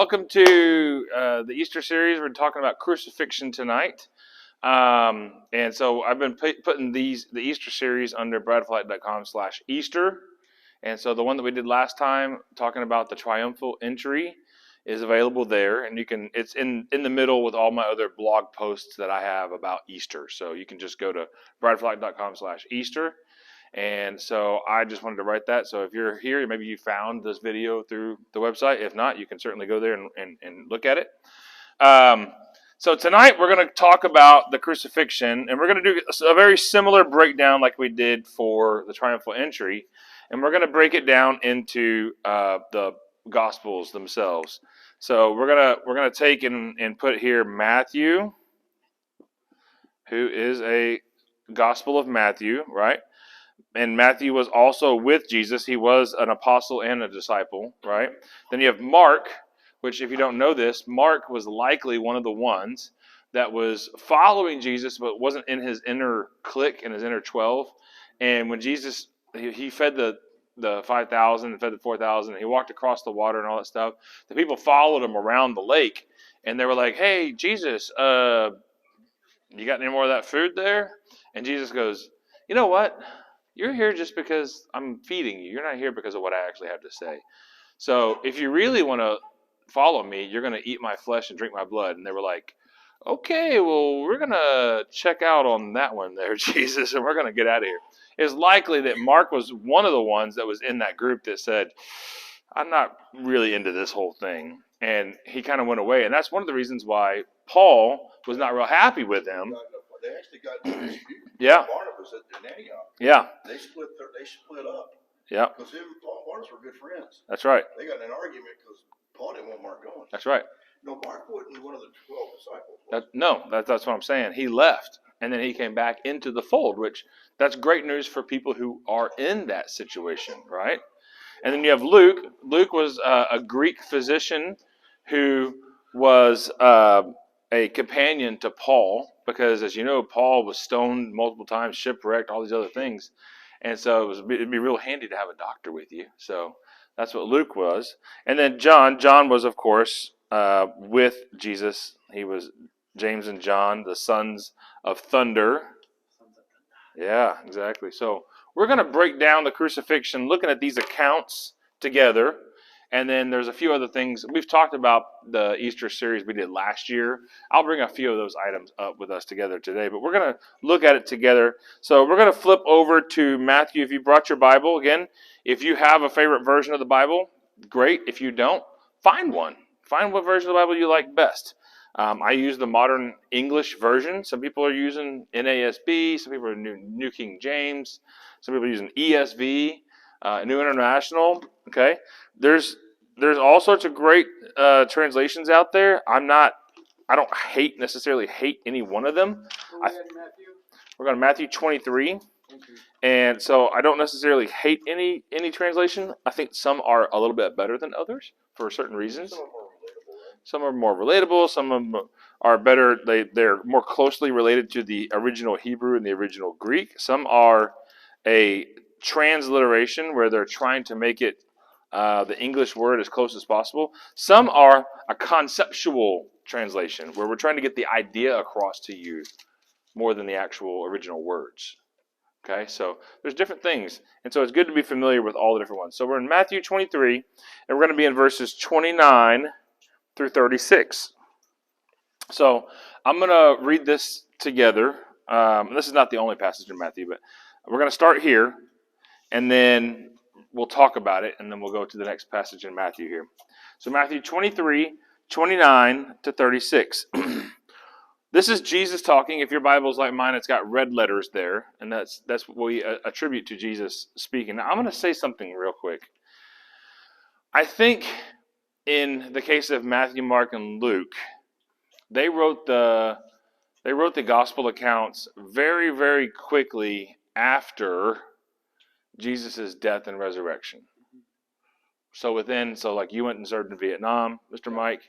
welcome to the Easter series. We're talking about crucifixion tonight. And so I've been putting the Easter series under bradflight.com/Easter. And so the one that we did last time, talking about the triumphal entry, is available there. And it's in the middle with all my other blog posts that I have about Easter. So you can just go to bradflight.com/Easter. And so I just wanted to write that. So if you're here, maybe you found this video through the website. If not, you can certainly go there and look at it. So tonight we're going to talk about the crucifixion, and we're going to do a very similar breakdown like we did for the triumphal entry. And we're going to break it down into the Gospels themselves. So we're gonna take and put here Matthew, who is a Gospel of Matthew, right? And Matthew was also with Jesus. He was an apostle and a disciple, right? Then you have Mark, which if you don't know this, Mark was likely one of the ones that was following Jesus, but wasn't in his inner clique, in his inner 12. And when Jesus, he fed the 5,000 and fed the 4,000, and he walked across the water and all that stuff, the people followed him around the lake. And they were like, hey, Jesus, you got any more of that food there? And Jesus goes, you know what? You're here just because I'm feeding you. You're not here because of what I actually have to say. So if you really want to follow me, you're going to eat my flesh and drink my blood. And they were like, okay, well, we're going to check out on that one there, Jesus, and we're going to get out of here. It's likely that Mark was one of the ones that was in that group that said, I'm not really into this whole thing. And he kind of went away. And that's one of the reasons why Paul was not real happy with him. They actually got into a dispute. Yeah. Barnabas in Antioch. Yeah. They split up. Yeah. Because him and Paul and Barnabas were good friends. That's right. They got in an argument because Paul didn't want Mark going. That's right. No, Mark wasn't one of the 12 disciples. That's what I'm saying. He left, and then he came back into the fold, which that's great news for people who are in that situation, right? And then you have Luke. Luke was a Greek physician who was a companion to Paul, because as you know, Paul was stoned multiple times, shipwrecked, all these other things. And so it'd be real handy to have a doctor with you. So that's what Luke was. And then John was, of course, with Jesus. He was James and John, the sons of thunder. Yeah, exactly. So we're going to break down the crucifixion, looking at these accounts together. And then there's a few other things. We've talked about the Easter series we did last year. I'll bring a few of those items up with us together today, but we're going to look at it together. So we're going to flip over to Matthew. If you brought your Bible, again, if you have a favorite version of the Bible, great. If you don't, find one. Find what version of the Bible you like best. I use the modern English version. Some people are using NASB. Some people are New King James. Some people are using ESV. New International, okay? There's all sorts of great translations out there. I don't necessarily hate any one of them. We're going to Matthew 23. And so I don't necessarily hate any translation. I think some are a little bit better than others for certain reasons. Some are more relatable. Some of them are better. They're more closely related to the original Hebrew and the original Greek. Some are a transliteration where they're trying to make it the English word as close as possible. Some are a conceptual translation where we're trying to get the idea across to you more than the actual original words. Okay, so there's different things. And so it's good to be familiar with all the different ones. So we're in Matthew 23, and we're going to be in verses 29 through 36. So I'm going to read this together. This is not the only passage in Matthew, but we're going to start here. And then we'll talk about it, and then we'll go to the next passage in Matthew here. So Matthew 23, 29 to 36. This is Jesus talking. If your Bible's like mine, it's got red letters there, and that's what we attribute to Jesus speaking. Now, I'm going to say something real quick. I think in the case of Matthew, Mark, and Luke, they wrote the gospel accounts very, very quickly after Jesus' death and resurrection. So like you went and served in Vietnam, Mr. Mike.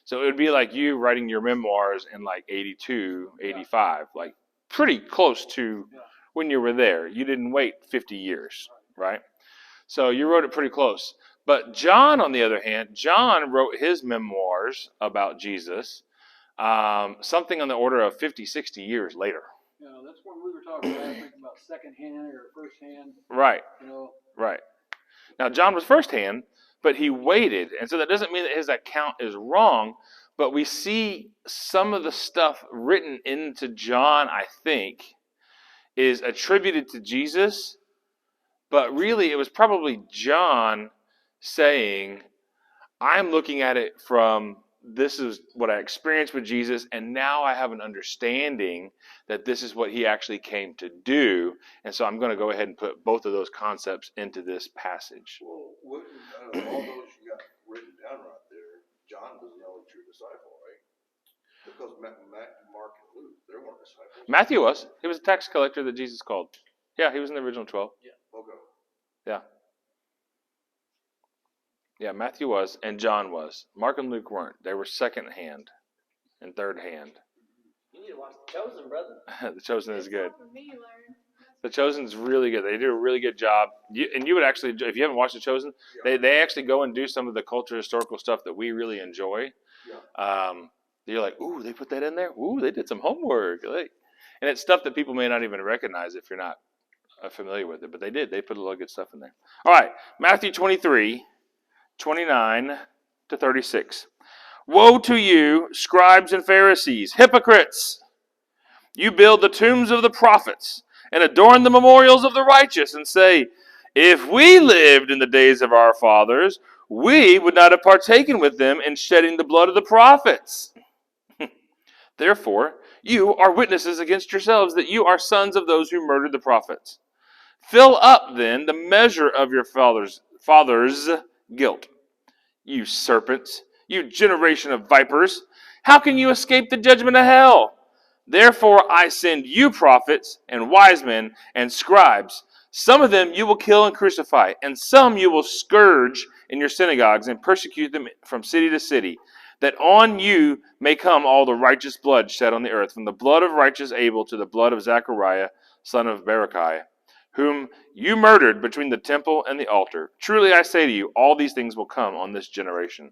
So it would be like you writing your memoirs in like 82, 85, like pretty close to when you were there. You didn't wait 50 years, right? So you wrote it pretty close. But John, on the other hand, John wrote his memoirs about Jesus something on the order of 50, 60 years later. That's when we were talking last week about secondhand or firsthand. Right. Right. Now, John was firsthand, but he waited. And so that doesn't mean that his account is wrong, but we see some of the stuff written into John, I think, is attributed to Jesus, but really it was probably John saying, I'm looking at it from this is what I experienced with Jesus, and now I have an understanding that this is what he actually came to do, and so I'm going to go ahead and put both of those concepts into this passage. Well, out of all those you got written down right there, John was the only true disciple, right? Because Matthew, Mark, and Luke, they weren't disciples. Matthew was. He was a tax collector that Jesus called. Yeah, he was in the original 12. Yeah. Okay. Yeah. Yeah, Matthew was, and John was. Mark and Luke weren't. They were second hand and third hand. You need to watch The Chosen, brother. The Chosen is good. The Chosen is really good. They do a really good job. And you would actually, if you haven't watched The Chosen, they actually go and do some of the culture historical stuff that we really enjoy. Yeah. You're like, ooh, they put that in there? Ooh, they did some homework. And it's stuff that people may not even recognize if you're not familiar with it. But they did. They put a lot of good stuff in there. All right, Matthew 23. 29 to 36. Woe to you, scribes and Pharisees, hypocrites! You build the tombs of the prophets and adorn the memorials of the righteous and say, if we lived in the days of our fathers, we would not have partaken with them in shedding the blood of the prophets. Therefore, you are witnesses against yourselves that you are sons of those who murdered the prophets. Fill up, then, the measure of your father's guilt. You serpents, you generation of vipers, how can you escape the judgment of hell? Therefore I send you prophets and wise men and scribes. Some of them you will kill and crucify, and some you will scourge in your synagogues and persecute them from city to city, that on you may come all the righteous blood shed on the earth, from the blood of righteous Abel to the blood of Zechariah, son of Berechiah, whom you murdered between the temple and the altar. Truly I say to you, all these things will come on this generation.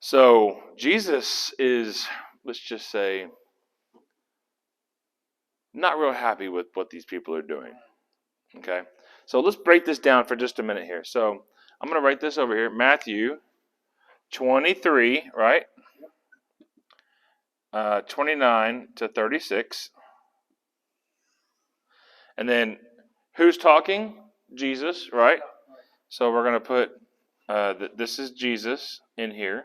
So Jesus is, let's just say, not real happy with what these people are doing. Okay? So let's break this down for just a minute here. So I'm going to write this over here. Matthew 23, right? 29 to 36. And then who's talking? Jesus, right? So we're going to put, this is Jesus in here.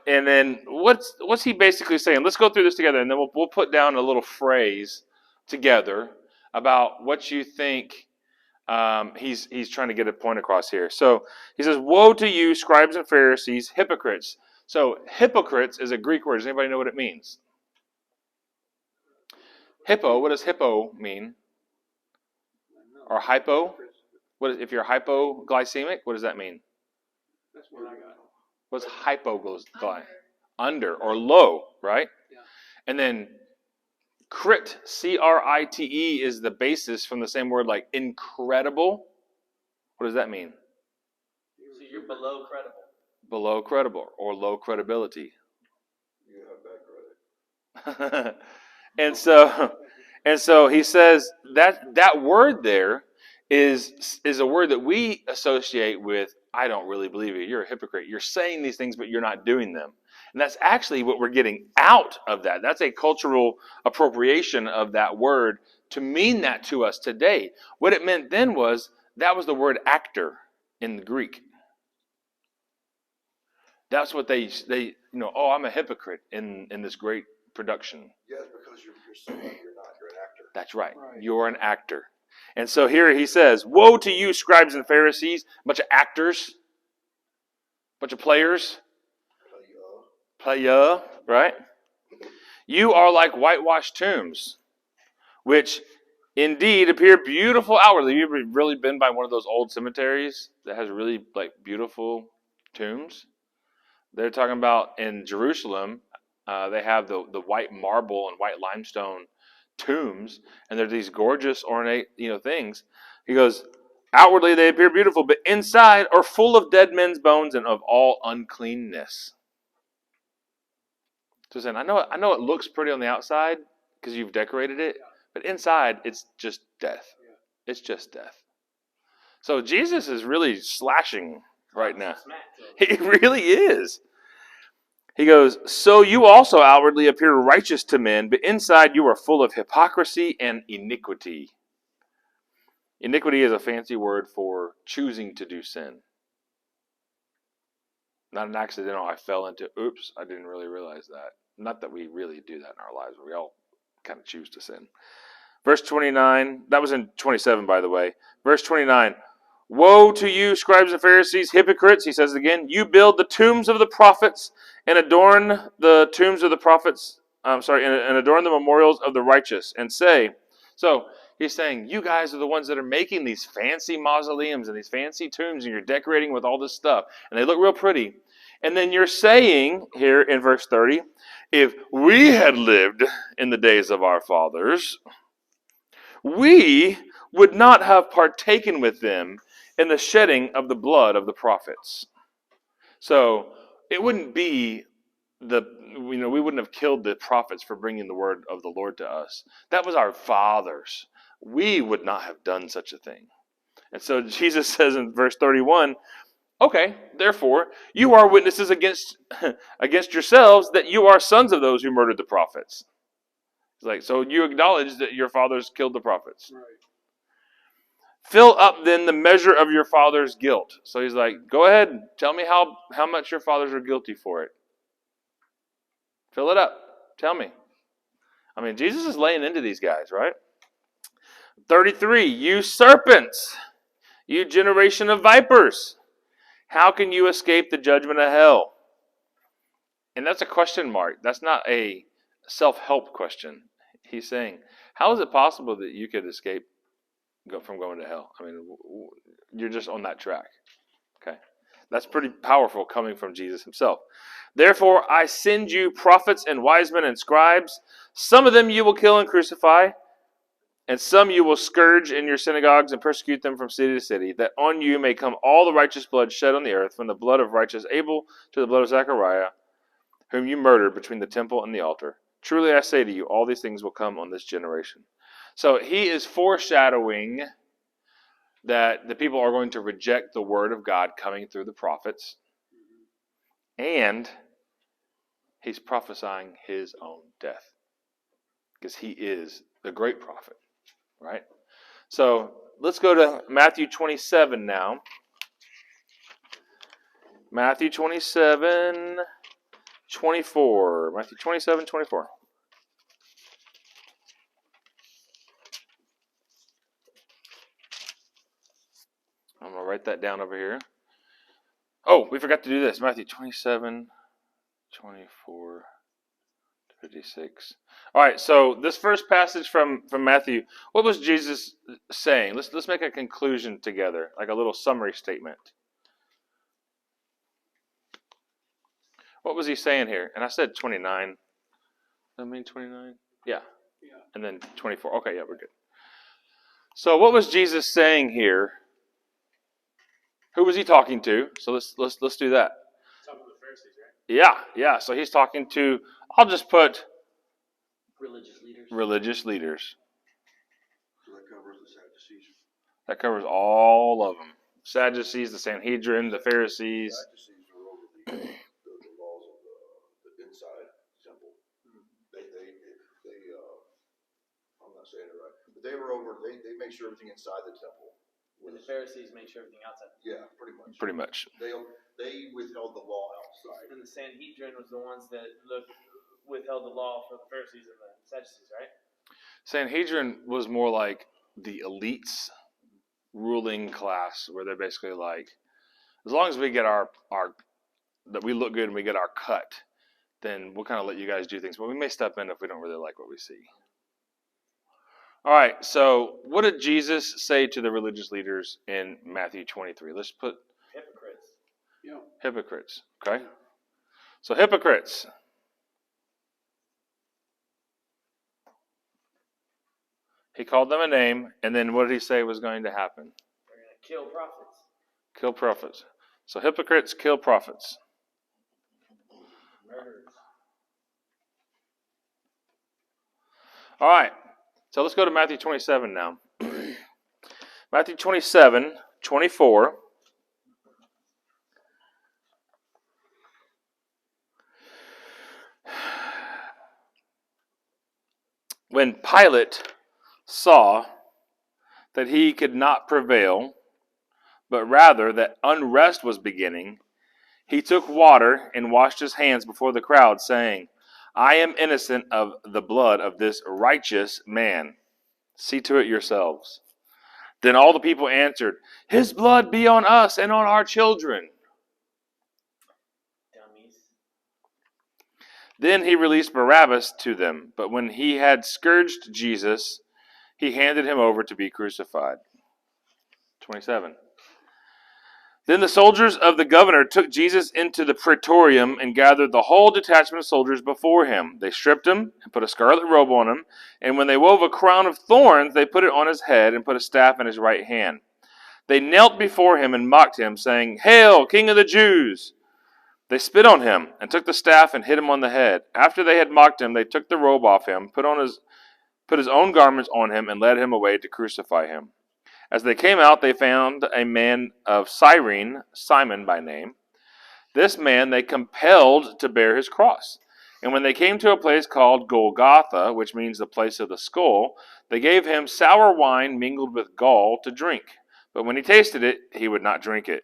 And then what's he basically saying? Let's go through this together, and then we'll put down a little phrase together about what you think he's trying to get a point across here. So he says, woe to you, scribes and Pharisees, hypocrites. So hypocrites is a Greek word. Does anybody know what it means? Hippo, what does hippo mean? Or hypo? If you're hypoglycemic, what does that mean? That's what I got. What's hypoglycemic? Under or low, right? Yeah. And then crit, C-R-I-T-E, is the basis from the same word like incredible. What does that mean? So you're below credible. Below credible or low credibility. You have bad credit. And so he says that word there is a word that we associate with, I don't really believe you. You're a hypocrite. You're saying these things, but you're not doing them. And that's actually what we're getting out of that. That's a cultural appropriation of that word to mean that to us today. What it meant then was that was the word actor in the Greek. That's what they oh, I'm a hypocrite in this great production. Yes, because you're saying you're not. You're an actor. That's right. You're an actor. And so here he says, woe to you, scribes and Pharisees, bunch of actors, bunch of players. Playa, right? You are like whitewashed tombs, which indeed appear beautiful outwardly. Have you ever really been by one of those old cemeteries that has really beautiful tombs? They're talking about in Jerusalem, they have the white marble and white limestone tombs, and they're these gorgeous, ornate, things. He goes, Outwardly they appear beautiful, but inside are full of dead men's bones and of all uncleanness. So saying, I know it looks pretty on the outside because you've decorated it, but inside it's just death. It's just death. So Jesus is really slashing right now. He really is. He goes, so you also outwardly appear righteous to men, but inside you are full of hypocrisy and iniquity. Iniquity is a fancy word for choosing to do sin. Not an accidental, I fell into, oops, I didn't really realize that. Not that we really do that in our lives, but we all kind of choose to sin. Verse 29, that was in 27, by the way. Verse 29, woe to you, scribes and Pharisees, hypocrites, he says it again. You build the tombs of the prophets and adorn the tombs of the prophets, and adorn the memorials of the righteous, and say, so he's saying, you guys are the ones that are making these fancy mausoleums and these fancy tombs, and you're decorating with all this stuff, and they look real pretty. And then you're saying here in verse 30, if we had lived in the days of our fathers, we would not have partaken with them in the shedding of the blood of the prophets. So it wouldn't be we wouldn't have killed the prophets for bringing the word of the Lord to us. That was our fathers. We would not have done such a thing. And so Jesus says in verse 31, okay, therefore, you are witnesses against yourselves that you are sons of those who murdered the prophets. It's like, so you acknowledge that your fathers killed the prophets. Right. Fill up then the measure of your father's guilt. So he's like, go ahead, tell me how much your fathers are guilty for it. Fill it up. Tell me. I mean, Jesus is laying into these guys, right? 33, you serpents, you generation of vipers, how can you escape the judgment of hell? And that's a question mark. That's not a self-help question. He's saying, how is it possible that you could escape from going to hell? I mean, you're just on that track. Okay? That's pretty powerful coming from Jesus himself. Therefore, I send you prophets and wise men and scribes. Some of them you will kill and crucify, and some you will scourge in your synagogues and persecute them from city to city, that on you may come all the righteous blood shed on the earth, from the blood of righteous Abel to the blood of Zechariah, whom you murdered between the temple and the altar. Truly I say to you, all these things will come on this generation. So he is foreshadowing that the people are going to reject the word of God coming through the prophets, and he's prophesying his own death, because he is the great prophet, right? So let's go to Matthew 27 now. Matthew 27, 24. Matthew 27, 24. I'm going to write that down over here. Oh, we forgot to do this. Matthew 27, 24, 56. All right, so this first passage from Matthew, what was Jesus saying? Let's make a conclusion together, like a little summary statement. What was he saying here? And I said 29. Does that mean 29? Yeah. And then 24. Okay, yeah, we're good. So what was Jesus saying here? Who was he talking to? So let's do that. Talking to the Pharisees, right? Yeah. So he's talking to, I'll just put Religious leaders. So that covers the Sadducees. That covers all of them. Sadducees, the Sanhedrin, the Pharisees. Sadducees are over the laws of the inside temple. I'm not saying it right, but they were over. They make sure everything inside the temple. And the Pharisees make sure everything outside. Yeah, pretty much. Pretty much. They withheld the law outside. And the Sanhedrin was the ones that withheld the law for the Pharisees and the Sadducees, right? Sanhedrin was more like the elites ruling class, where they're basically like, as long as we get our that we look good and we get our cut, then we'll kind of let you guys do things. But we may step in if we don't really like what we see. All right, so what did Jesus say to the religious leaders in Matthew 23? Let's put Hypocrites. Yeah. hypocrites, okay? So hypocrites. He called them a name, and then what did he say was going to happen? They're going kill prophets. Kill prophets. So hypocrites kill prophets. Murderers. All right. So let's go to Matthew 27 now. Matthew 27, 24. When Pilate saw that he could not prevail, but rather that unrest was beginning, he took water and washed his hands before the crowd, saying, I am innocent of the blood of this righteous man. See to it yourselves. Then all the people answered, His blood be on us and on our children. Dummies. Then he released Barabbas to them, but when he had scourged Jesus, he handed him over to be crucified. 27. Then the soldiers of the governor took Jesus into the praetorium and gathered the whole detachment of soldiers before him. They stripped him and put a scarlet robe on him, and when they wove a crown of thorns, they put it on his head and put a staff in his right hand. They knelt before him and mocked him, saying, Hail, King of the Jews! They spit on him and took the staff and hit him on the head. After they had mocked him, they took the robe off him, put his own garments on him, and led him away to crucify him. As they came out, they found a man of Cyrene, Simon by name. This man they compelled to bear his cross. And when they came to a place called Golgotha, which means the place of the skull, they gave him sour wine mingled with gall to drink. But when he tasted it, he would not drink it.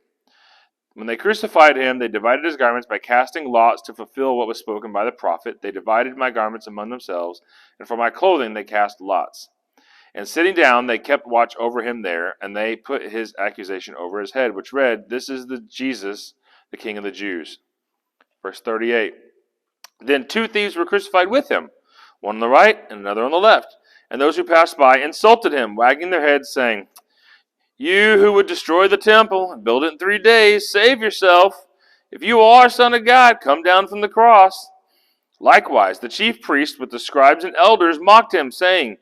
When they crucified him, they divided his garments by casting lots to fulfill what was spoken by the prophet. They divided my garments among themselves, and for my clothing they cast lots. And sitting down, they kept watch over him there, and they put his accusation over his head, which read, This is the Jesus, the King of the Jews. Verse 38. Then 2 thieves were crucified with him, one on the right and another on the left. And those who passed by insulted him, wagging their heads, saying, You who would destroy the temple and build it in 3 days, save yourself. If you are Son of God, come down from the cross. Likewise, the chief priests with the scribes and elders mocked him, saying,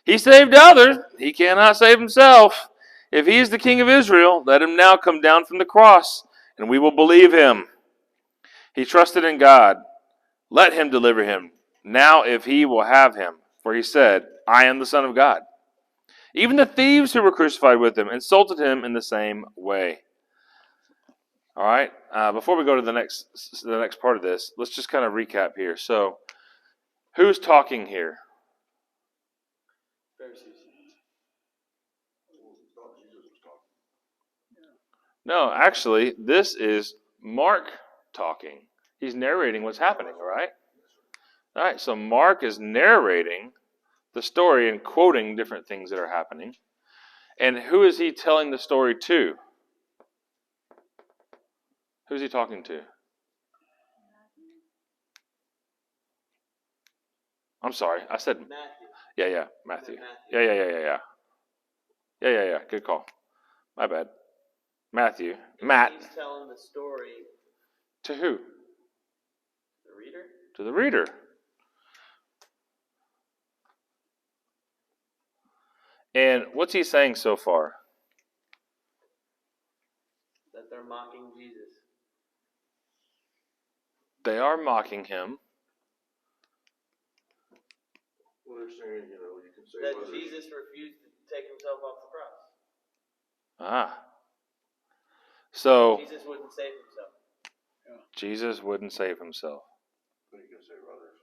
He saved others, he cannot save himself. If he is the King of Israel, let him now come down from the cross, and we will believe him. He trusted in God. Let him deliver him, now if he will have him. For he said, I am the Son of God. Even the thieves who were crucified with him insulted him in the same way. All right, before we go to the next part of this, let's just kind of recap here. So, who's talking here? Pharisees. thought Jesus was talking. No, actually, this is Mark talking. He's narrating what's happening, all right? All right, so Mark is narrating the story and quoting different things that are happening. And who is he telling the story to? Who's he talking to? I'm sorry, I said, Matthew. yeah, Matthew. Yeah. Good call. My bad. Matthew. Matt. He's telling the story To who? to the reader. To the reader. And what's he saying so far? That they're mocking Jesus. They are mocking him. Well, they're saying, you can say That whether Jesus refused to take himself off the cross. Ah. So, Jesus wouldn't save himself. Jesus wouldn't save himself. but you can save others.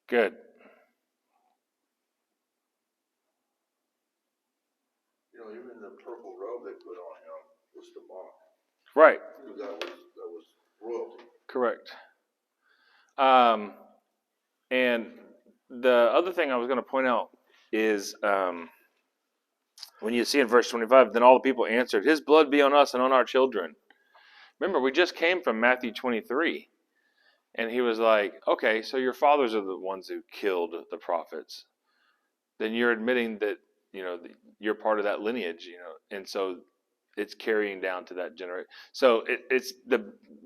Good. Even the purple robe they put on him was to mock. Right. Because that was royalty. Correct. And the other thing I was going to point out is when you see in verse 25, then all the people answered, His blood be on us and on our children. Remember, we just came from Matthew 23. And he was like, okay, so your fathers are the ones who killed the prophets. Then you're admitting that, you're part of that lineage, And so it's carrying down to that generation. So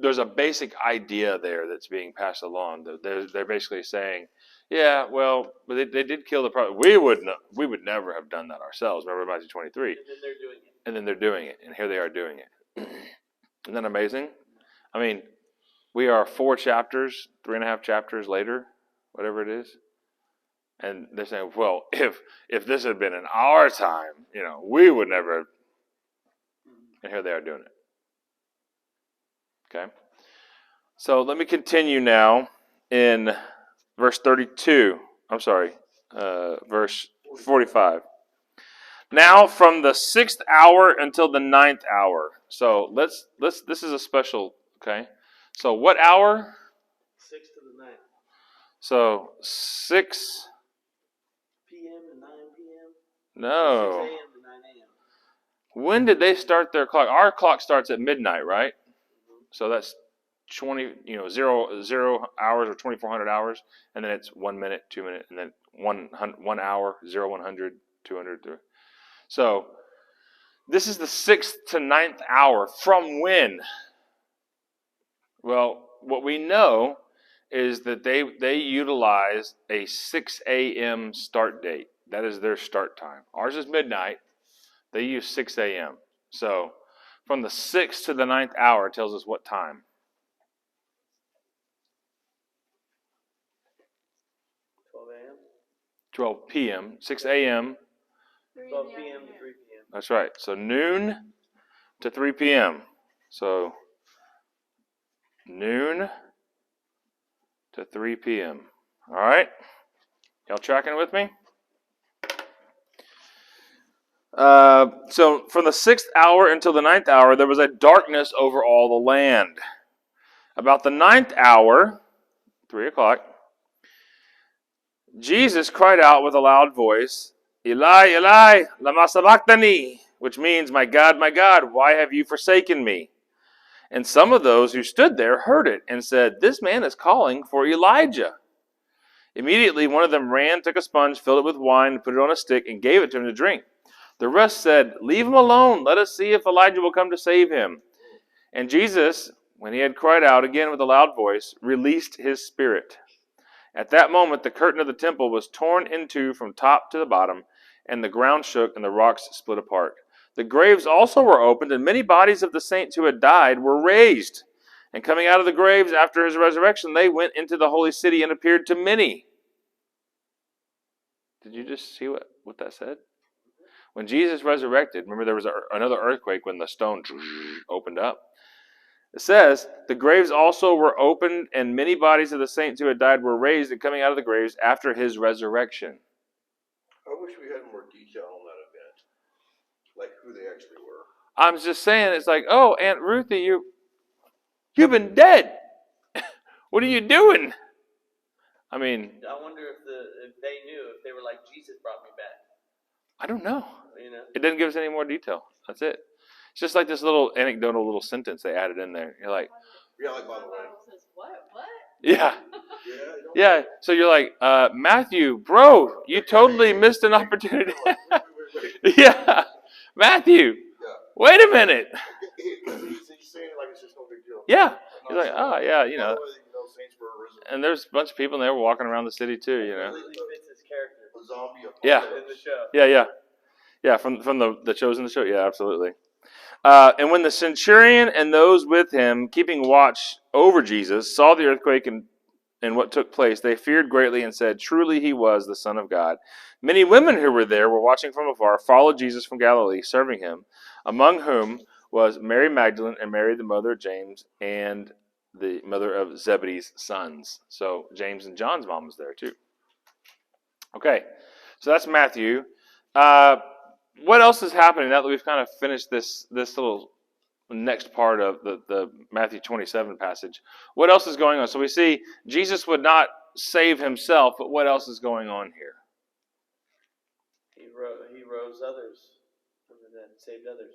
there's a basic idea there that's being passed along. They're basically saying, yeah, well, but they did kill the prophet. We would never have done that ourselves. Remember Matthew 23. And then they're doing it. And then they're doing it, and here they are doing it. Isn't that amazing? I mean, we are 4 chapters, 3.5 chapters later, whatever it is. And they're saying, well, if this had been in our time, we would never have. And here they are doing it. Okay? So let me continue now in verse 32. I'm sorry, verse 45. Now from the 6th hour until the 9th hour. So this is a special, okay? So what hour? 6 to the 9. So 6 p.m. to 9 p.m. No. 6 a.m. to 9 a.m. When did they start their clock? Our clock starts at midnight, right? So that's 0 hours or 2400 hours, and then it's 1 minute, 2 minutes, and then 1 hour, 0, 100, 200. So this is the 6th to 9th hour. From when? Well, what we know is that they utilize a 6 a.m. start date. That is their start time. Ours is midnight. They use 6 a.m. So from the 6th to the 9th hour tells us what time. 12 a.m. 12 p.m. 6 a.m. 12 p.m. to 3 p.m. That's right. So noon to 3 p.m. So noon to 3 p.m. All right? Y'all tracking with me? So from the 6th hour until the 9th hour, there was a darkness over all the land. About the 9th hour, 3 o'clock, Jesus cried out with a loud voice, Eli, Eli, lama sabachthani, which means, my God, why have you forsaken me? And some of those who stood there heard it and said, this man is calling for Elijah. Immediately one of them ran, took a sponge, filled it with wine, put it on a stick, and gave it to him to drink. The rest said, leave him alone. Let us see if Elijah will come to save him. And Jesus, when he had cried out again with a loud voice, released his spirit. At that moment, the curtain of the temple was torn in two from top to the bottom, and the ground shook and the rocks split apart. The graves also were opened, and many bodies of the saints who had died were raised. And coming out of the graves after his resurrection, they went into the holy city and appeared to many. Did you just see what that said? When Jesus resurrected, remember there was another earthquake when the stone opened up. It says, the graves also were opened, and many bodies of the saints who had died were raised and coming out of the graves after his resurrection. I wish we had more detail on that event, like who they actually were. I'm just saying, it's like, oh, Aunt Ruthie, you've been dead. What are you doing? I mean, I wonder if they knew, if they were like, Jesus brought me back. I don't know. You know? It didn't give us any more detail. That's it. It's just like this little anecdotal little sentence they added in there. You're like, Yeah, like by the way. Says, what? yeah. Yeah. Yeah. So you're like, Matthew, bro, you totally missed an opportunity. Wait. Yeah. Matthew, Yeah. wait a minute. He's saying it like it's just no big deal. Yeah. He's Not like, so oh, much. yeah, By the way, saints were risen. And there's a bunch of people, and they were walking around the city too, Completely fits his character. A zombie Yeah. apocalypse. In the show. Yeah. Yeah, from the chosen the show. Yeah, absolutely. And when the centurion and those with him, keeping watch over Jesus, saw the earthquake and what took place, they feared greatly and said, truly he was the Son of God. Many women who were there were watching from afar, followed Jesus from Galilee, serving him, among whom was Mary Magdalene and Mary, the mother of James, and the mother of Zebedee's sons. So James and John's mom was there too. Okay, so that's Matthew. What else is happening now that we've kind of finished this little next part of the Matthew 27 passage? What else is going on? So we see Jesus would not save himself, but what else is going on here? He rose others from the dead, saved others.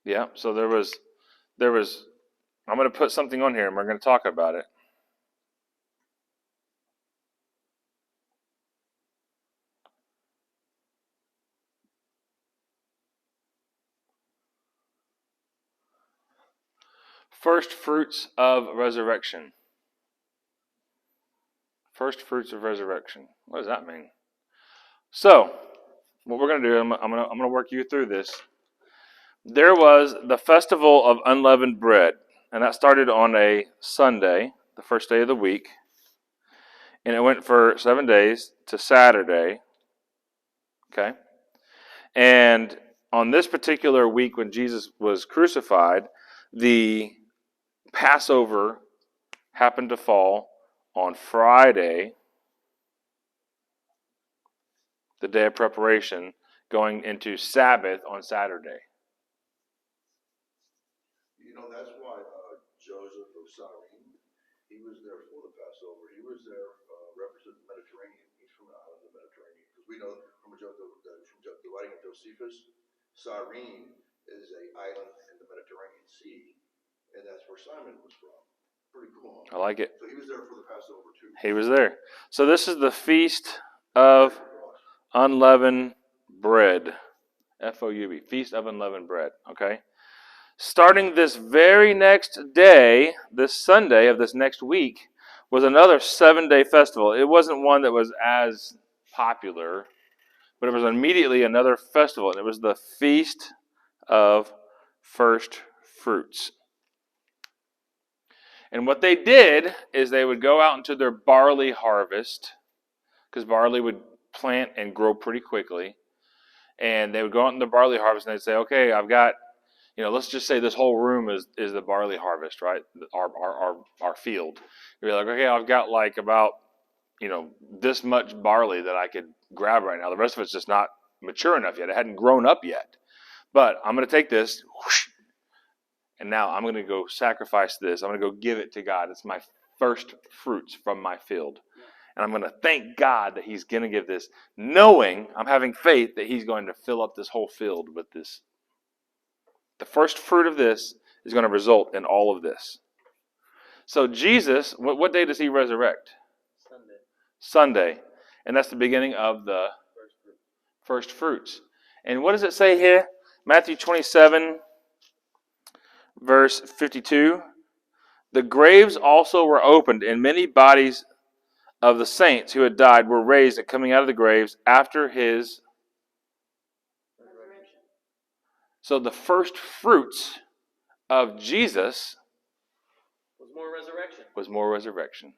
Yeah, so there was I'm going to put something on here and we're going to talk about it. First fruits of resurrection. First fruits of resurrection. What does that mean? So, what we're going to do, I'm going to work you through this. There was the festival of unleavened bread, and that started on a Sunday, the first day of the week, and it went for 7 days to Saturday. Okay? And on this particular week when Jesus was crucified, the Passover happened to fall on Friday, the day of preparation, going into Sabbath on Saturday. You know, that's why Joseph of Cyrene, he was there for the Passover. He was there representing the Mediterranean. He's from the island of the Mediterranean. Because we know from the writing of Josephus, Cyrene is an island in the Mediterranean Sea. And that's where Simon was from. Pretty cool. I like it. So he was there for the Passover too. He was there. So this is the Feast of Unleavened Bread. F-O-U-B. Feast of Unleavened Bread. Okay? Starting this very next day, this Sunday of this next week, was another 7-day festival. It wasn't one that was as popular, but it was immediately another festival. And it was the Feast of First Fruits. And what they did is they would go out into their barley harvest, because barley would plant and grow pretty quickly. And they would go out in the barley harvest and they'd say, okay, I've got, let's just say this whole room is the barley harvest, right? Our field. You'd be like, okay, I've got like about, this much barley that I could grab right now. The rest of it's just not mature enough yet. It hadn't grown up yet. But I'm going to take this, whoosh, and now I'm going to go sacrifice this. I'm going to go give it to God. It's my first fruits from my field. And I'm going to thank God that he's going to give this, knowing, I'm having faith that he's going to fill up this whole field with this. The first fruit of this is going to result in all of this. So Jesus, what day does he resurrect? Sunday. And that's the beginning of the first fruits. And what does it say here? Matthew 27, verse 52. The graves also were opened, and many bodies of the saints who had died were raised and coming out of the graves after his resurrection. So the first fruits of Jesus was more resurrection.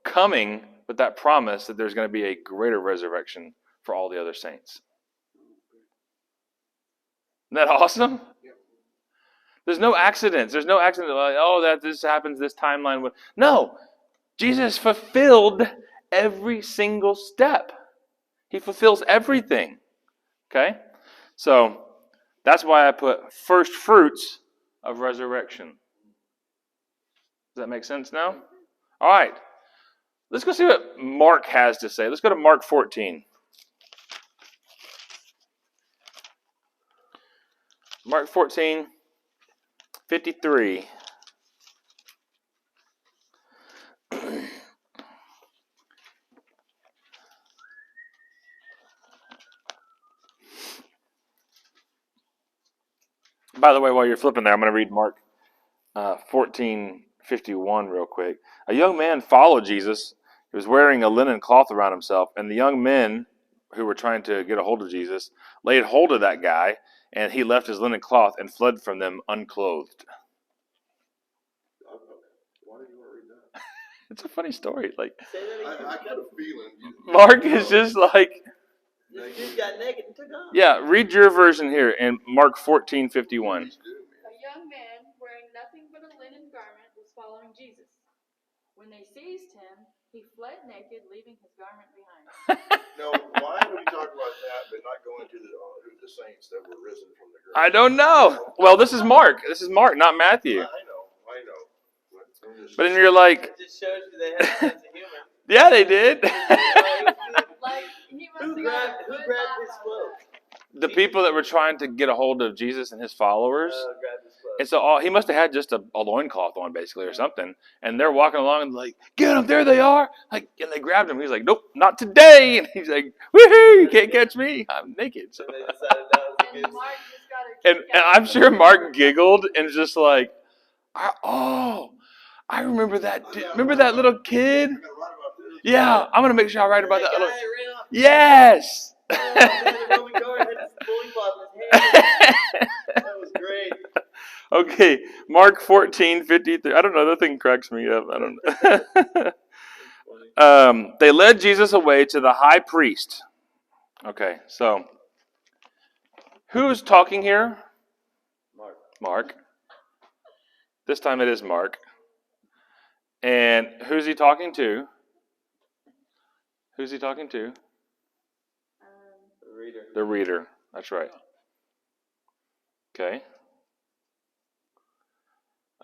Coming with that promise that there's going to be a greater resurrection for all the other saints. Isn't that awesome? There's no accidents. There's no accident like, that this happens, this timeline. No. Jesus fulfilled every single step. He fulfills everything. Okay? So, that's why I put first fruits of resurrection. Does that make sense now? All right. Let's go see what Mark has to say. Let's go to Mark 14. Mark 14, 53. By the way, while you're flipping there, I'm going to read Mark 14:51 real quick. A young man followed Jesus. He was wearing a linen cloth around himself, and the young men who were trying to get a hold of Jesus laid hold of that guy, and he left his linen cloth and fled from them unclothed. Why did you want to read that? It's a funny story. Like I got a feeling. Mark is just like. This dude got naked and took off. Yeah, read your version here in Mark 14:51. A young man wearing nothing but a linen garment was following Jesus. When they seized him, he fled naked, leaving his garment behind. Now, why would he talk about that, but not go into the saints that were risen from the grave? I don't know. Well, this is Mark. This is Mark, not Matthew. I know. But then you're like, It just shows you they had a sense of humor. yeah, they did. Like, he must Who have grabbed got a good his laugh clothes? The people that were trying to get a hold of Jesus and his followers. Grabbed his clothes. And so he must have had just a loincloth on, basically, or something. And they're walking along and like, get them, there they are. Like, and they grabbed him. He's like, nope, not today. And he's like, woohoo, you can't catch me. I'm naked. So. And they decided that was a And good Mark just got And I'm sure Mark giggled and just like, I remember that. Remember that little kid? I gotta write about this. Yeah, I'm gonna make sure I write about that. guy Little... ran off. Yes. The Roman guard had his bowling ball in his hand. That was great. Okay, Mark 14:53. I don't know. That thing cracks me up. I don't know. They led Jesus away to the high priest. Okay, so who's talking here? Mark. This time it is Mark. And who's he talking to? Who's he talking to? The reader. The reader. That's right. Okay.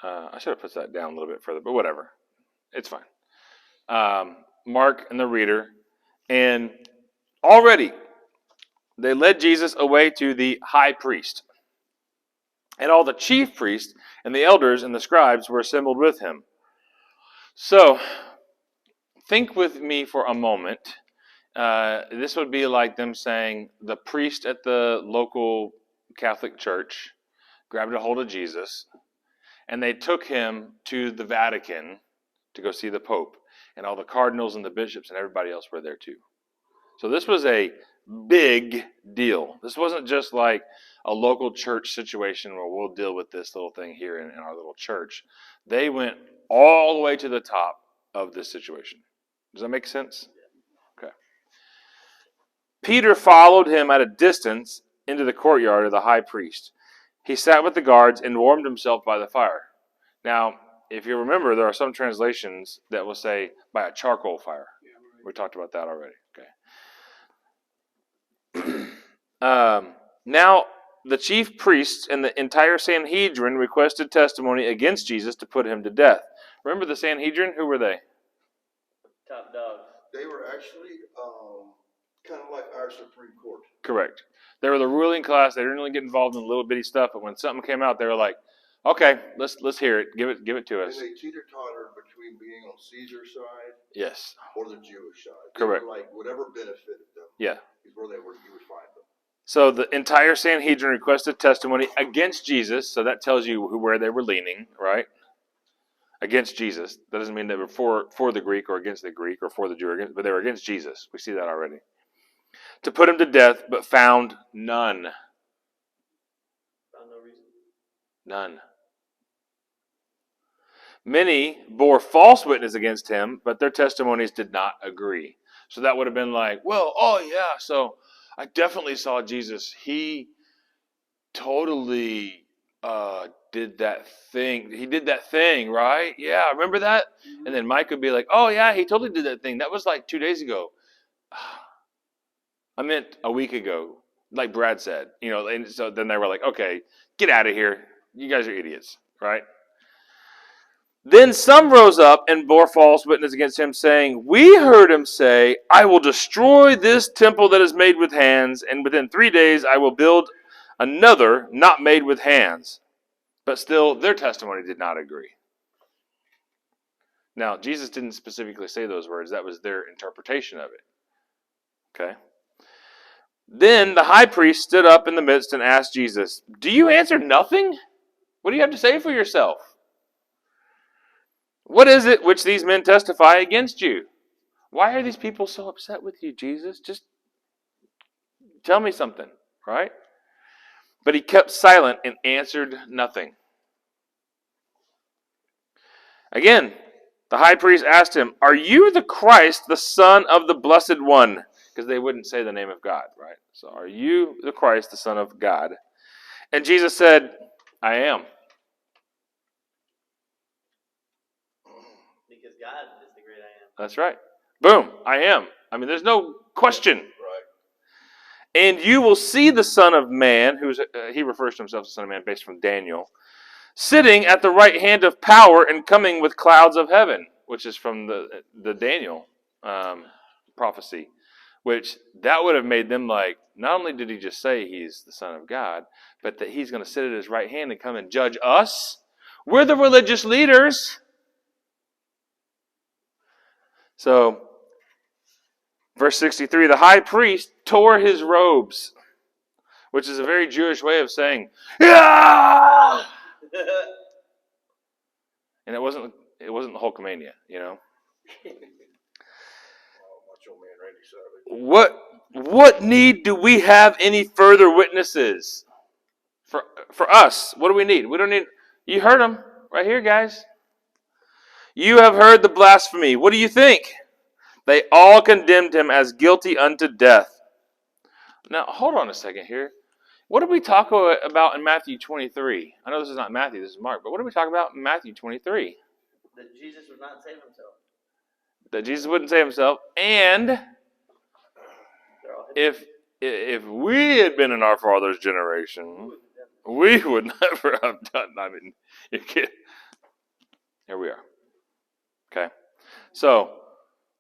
I should have put that down a little bit further, but whatever. It's fine. Mark and the reader. And already they led Jesus away to the high priest. And all the chief priests and the elders and the scribes were assembled with him. So, think with me for a moment. This would be like them saying the priest at the local Catholic church grabbed a hold of Jesus and they took him to the Vatican to go see the Pope. And all the cardinals and the bishops and everybody else were there too. So this was a big deal. This wasn't just like a local church situation where we'll deal with this little thing here in our little church. They went all the way to the top of this situation. Does that make sense? Okay. Peter followed him at a distance into the courtyard of the high priest. He sat with the guards and warmed himself by the fire. Now, if you remember, there are some translations that will say by a charcoal fire. We talked about that already. Okay. Now, the chief priests and the entire Sanhedrin requested testimony against Jesus to put him to death. Remember the Sanhedrin? Who were they? Top dogs. They were actually kind of like our Supreme Court. Correct. They were the ruling class. They didn't really get involved in little bitty stuff, but when something came out, they were like, "Okay, let's hear it. Give it to us." And they teeter-totter between being on Caesar's side, Yes. or the Jewish side. Correct. They were like whatever benefited them. Yeah. Is where you would find them. So the entire Sanhedrin requested testimony against Jesus. So that tells you where they were leaning, right? Against Jesus. That doesn't mean they were for the Greek or against the Greek or for the Jew, but they were against Jesus. We see that already. To put him to death, but found none. Found no reason. None. Many bore false witness against him, but their testimonies did not agree. So that would have been like, well, oh yeah, so I definitely saw Jesus. He totally did that thing. He did that thing, right? Yeah, remember that? Mm-hmm. And then Mike would be like, oh yeah, he totally did that thing. That was like 2 days ago. I meant a week ago, like Brad said. And so then they were like, okay, get out of here. You guys are idiots, right? Then some rose up and bore false witness against him, saying, we heard him say, I will destroy this temple that is made with hands, and within 3 days I will build another not made with hands. But still, their testimony did not agree. Now, Jesus didn't specifically say those words. That was their interpretation of it. Okay? Then the high priest stood up in the midst and asked Jesus, do you answer nothing? What do you have to say for yourself? What is it which these men testify against you? Why are these people so upset with you, Jesus? Just tell me something, right? But he kept silent and answered nothing. Again, the high priest asked him, are you the Christ, the Son of the Blessed One? Because they wouldn't say the name of God, right? So, are you the Christ, the Son of God? And Jesus said, I am. Because God is the great I am. That's right. Boom, I am. I mean, there's no question. Right. And you will see the Son of Man, he refers to himself as the Son of Man based from Daniel, sitting at the right hand of power and coming with clouds of heaven, which is from the Daniel prophecy, which that would have made them like, not only did he just say he's the Son of God, but that he's going to sit at his right hand and come and judge us. We're the religious leaders. So, verse 63, the high priest tore his robes which is a very Jewish way of saying, yeah! And it wasn't the Hulkamania, you know. Macho Man Randy Savage. What need do we have any further witnesses? For us, what do we need? We don't need. You heard them right here, guys. You have heard the blasphemy. What do you think? They all condemned him as guilty unto death. Now, hold on a second here. What did we talk about in Matthew 23? I know this is not Matthew, this is Mark, but what did we talk about in Matthew 23? That Jesus would not save himself. That Jesus wouldn't save himself, and They're all hypocrites. if we had been in our father's generation, we would never have done. I mean, you can't. Here we are. Okay, so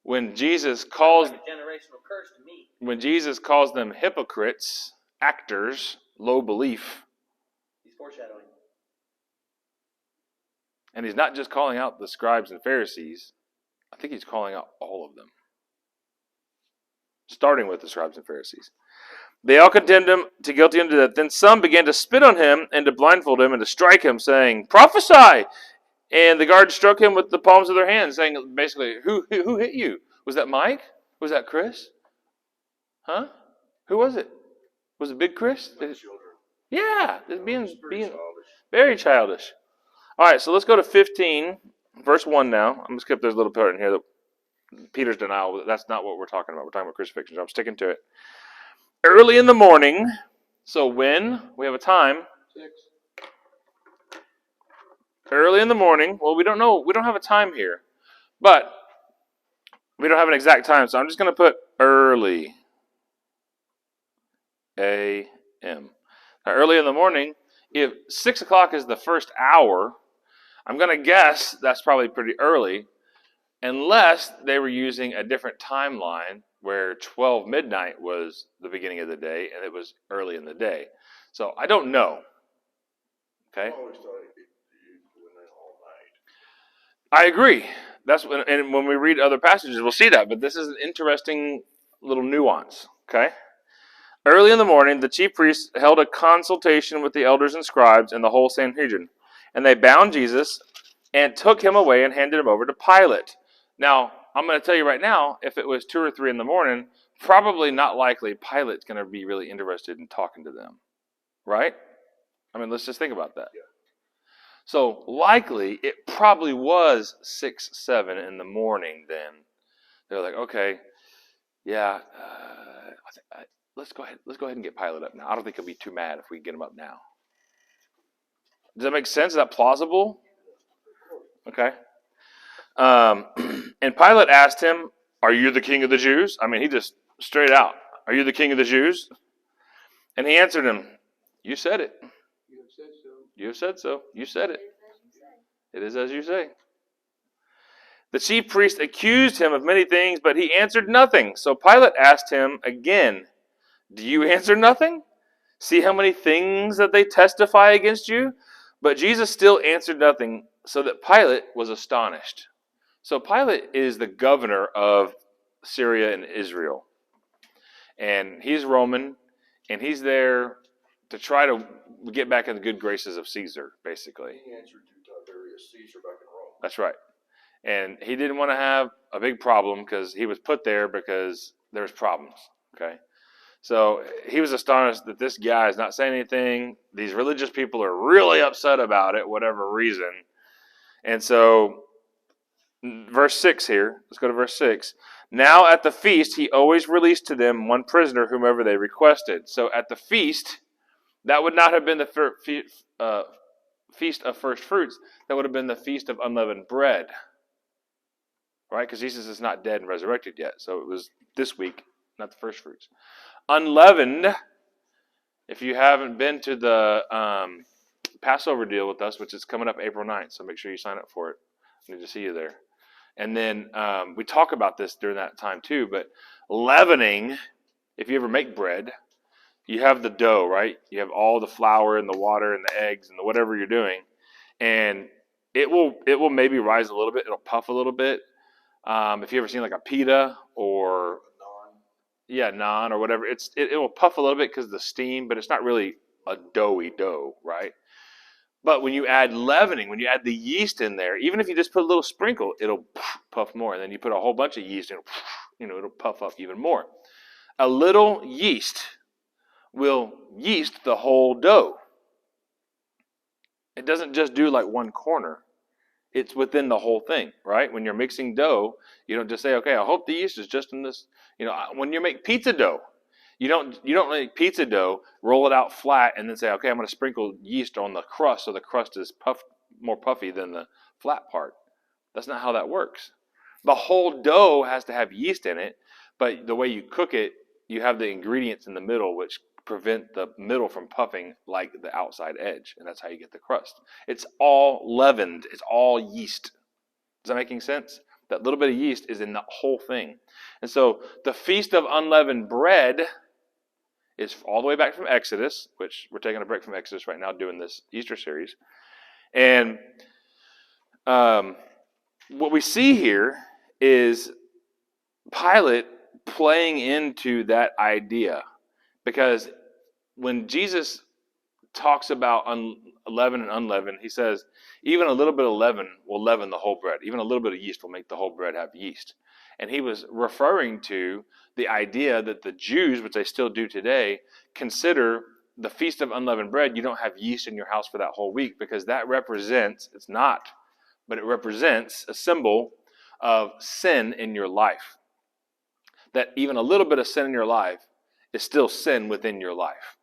when Jesus calls, Like a generational curse to me. when Jesus calls them hypocrites, actors, low belief, He's foreshadowing. and he's not just calling out the scribes and Pharisees. I think he's calling out all of them, starting with the scribes and Pharisees. They all condemned him to guilty unto death. Then some began to spit on him and to blindfold him and to strike him, saying, "Prophesy!" And the guards struck him with the palms of their hands, saying, basically, who hit you? Was that Mike? Was that Chris? Huh? Who was it? Was it Big Chris? My children. Yeah, it's being Childish. very childish. All right, so let's go to 15, verse 1 now. I'm going to skip this little part in here. That Peter's denial, that's not what we're talking about. We're talking about crucifixion, so I'm sticking to it. Early in the morning, so when? We have a time. 6. Early in the morning. Well, we don't know. We don't have a time here. But we don't have an exact time, so I'm just going to put early. A.M. Now, early in the morning, if 6 o'clock is the first hour, I'm going to guess that's probably pretty early, unless they were using a different timeline where 12 midnight was the beginning of the day and it was early in the day. So I don't know. Okay? I always thought it went in all night. I agree. And when we read other passages, we'll see that. But this is an interesting little nuance. Okay? Early in the morning, the chief priests held a consultation with the elders and scribes and the whole Sanhedrin. And they bound Jesus and took him away and handed him over to Pilate. Now, I'm going to tell you right now, if it was 2 or 3 in the morning, probably not likely Pilate's going to be really interested in talking to them. Right? I mean, let's just think about that. Yeah. So, likely, it probably was 6, 7 in the morning then. They're like, okay, yeah, let's go ahead and get Pilate up now. I don't think he'll be too mad if we get him up now. Does that make sense? Is that plausible? Okay. And Pilate asked him, "Are you the king of the Jews?" I mean, he just straight out, "Are you the king of the Jews?" And he answered him, "You said it. You have said so. You have said so. You said it. It is as you say." The chief priest accused him of many things, but he answered nothing. So Pilate asked him again, "Do you answer nothing? See how many things that they testify against you?" But Jesus still answered nothing, so that Pilate was astonished. So Pilate is the governor of Syria and Israel. And he's Roman, and he's there to try to get back in the good graces of Caesar, basically. He answered to Tiberius Caesar back in Rome. That's right. And he didn't want to have a big problem because he was put there because there's problems. Okay. So he was astonished that this guy is not saying anything. These religious people are really upset about it, whatever reason. And so, verse 6 here, let's go to verse 6. Now at the feast, he always released to them one prisoner, whomever they requested. So at the feast, that would not have been the feast of first fruits. That would have been the feast of unleavened bread. Right? Because Jesus is not dead and resurrected yet. So it was this week, not the first fruits. Unleavened, if you haven't been to the Passover deal with us, which is coming up April 9th, so make sure you sign up for it. I need to see you there. And then we talk about this during that time too, but leavening, if you ever make bread, you have the dough, right? You have all the flour and the water and the eggs and the whatever you're doing, and it will maybe rise a little bit. It'll puff a little bit. If you ever seen like a pita or naan or whatever. It will puff a little bit because of the steam, but it's not really a doughy dough, right? But when you add leavening, when you add the yeast in there, even if you just put a little sprinkle, it'll puff more. And then you put a whole bunch of yeast in, it'll puff up even more. A little yeast will yeast the whole dough. It doesn't just do like one corner. It's within the whole thing, right? When you're mixing dough, you don't just say, okay, I hope the yeast is just in this. When you make pizza dough, you don't make pizza dough, roll it out flat, and then say, okay, I'm going to sprinkle yeast on the crust so the crust is more puffy than the flat part. That's not how that works. The whole dough has to have yeast in it, but the way you cook it, you have the ingredients in the middle which prevent the middle from puffing like the outside edge, and that's how you get the crust. It's all leavened. It's all yeast. Is that making sense? That little bit of yeast is in the whole thing. And so the Feast of Unleavened Bread is all the way back from Exodus, which we're taking a break from Exodus right now doing this Easter series. And what we see here is Pilate playing into that idea, because when Jesus talks about leaven and unleavened, he says even a little bit of leaven will leaven the whole bread. Even a little bit of yeast will make the whole bread have yeast. And he was referring to the idea that the Jews, which they still do today, consider the Feast of Unleavened Bread, you don't have yeast in your house for that whole week, because that represents, it's not, but it represents a symbol of sin in your life. That even a little bit of sin in your life is still sin within your life.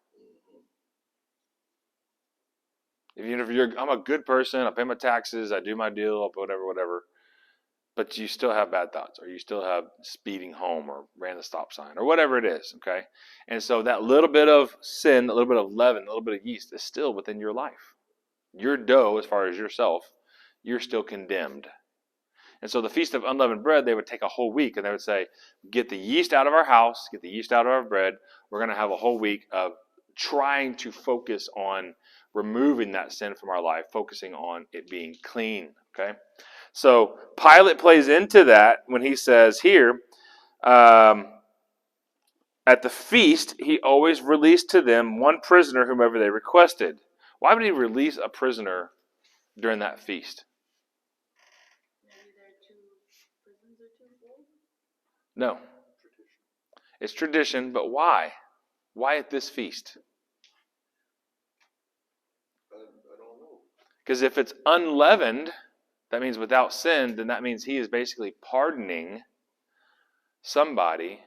Even if I'm a good person, I pay my taxes, I do my deal, whatever, but you still have bad thoughts, or you still have speeding home, or ran the stop sign, or whatever it is, okay? And so that little bit of sin, a little bit of leaven, a little bit of yeast is still within your life. Your dough, as far as yourself, you're still condemned. And so the Feast of Unleavened Bread, they would take a whole week, and they would say, get the yeast out of our house, get the yeast out of our bread. We're going to have a whole week of trying to focus on removing that sin from our life, focusing on it being clean, okay? So Pilate plays into that when he says here, at the feast, he always released to them one prisoner whomever they requested. Why would he release a prisoner during that feast? Maybe their prisons are too full. No. It's tradition, but why? Why at this feast? I don't know. Because if it's unleavened, that means without sin, then that means he is basically pardoning somebody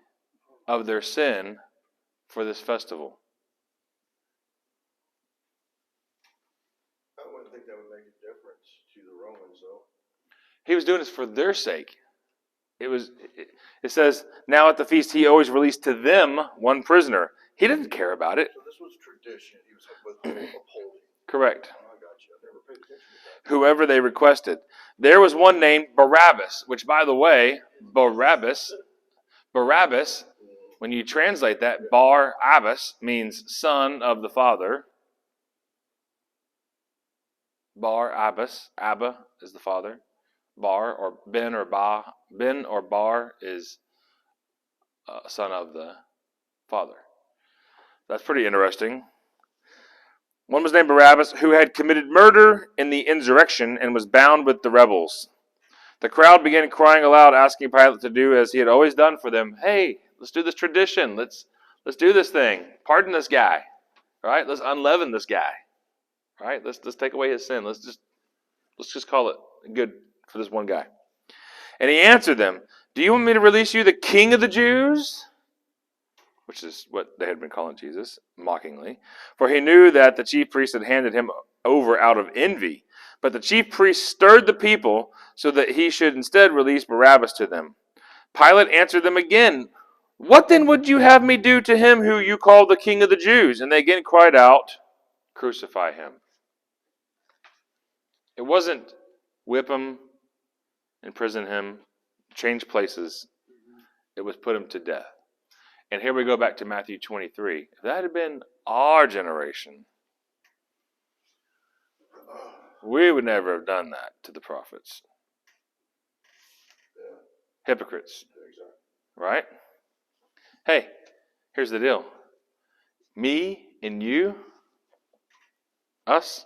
of their sin for this festival. I wouldn't think that would make a difference to the Romans, though. He was doing this for their sake. It says, now at the feast he always released to them one prisoner. He didn't care about it. So this was tradition. He was upholding. Correct. Oh, I got you. I never paid attention to that. Whoever they requested. There was one named Barabbas, which, by the way, Barabbas, when you translate that, Bar-Abbas means son of the father. Bar-Abbas, Abba is the father. Bar or Ben or Bar is son of the father. That's pretty interesting. One was named Barabbas, who had committed murder in the insurrection and was bound with the rebels. The crowd began crying aloud, asking Pilate to do as he had always done for them. Hey, let's do this tradition. Let's do this thing. Pardon this guy. All right, let's unleaven this guy. All right, let's take away his sin. Let's just call it good for this one guy. And he answered them, do you want me to release you the king of the Jews? Which is what they had been calling Jesus, mockingly. For he knew that the chief priests had handed him over out of envy. But the chief priests stirred the people so that he should instead release Barabbas to them. Pilate answered them again, what then would you have me do to him who you call the king of the Jews? And they again cried out, crucify him. It wasn't whip him, imprison him, change places. It was put him to death. And here we go back to Matthew 23. If that had been our generation, we would never have done that to the prophets. Yeah. Hypocrites, Exactly. right? Hey, here's the deal. Me and you, us,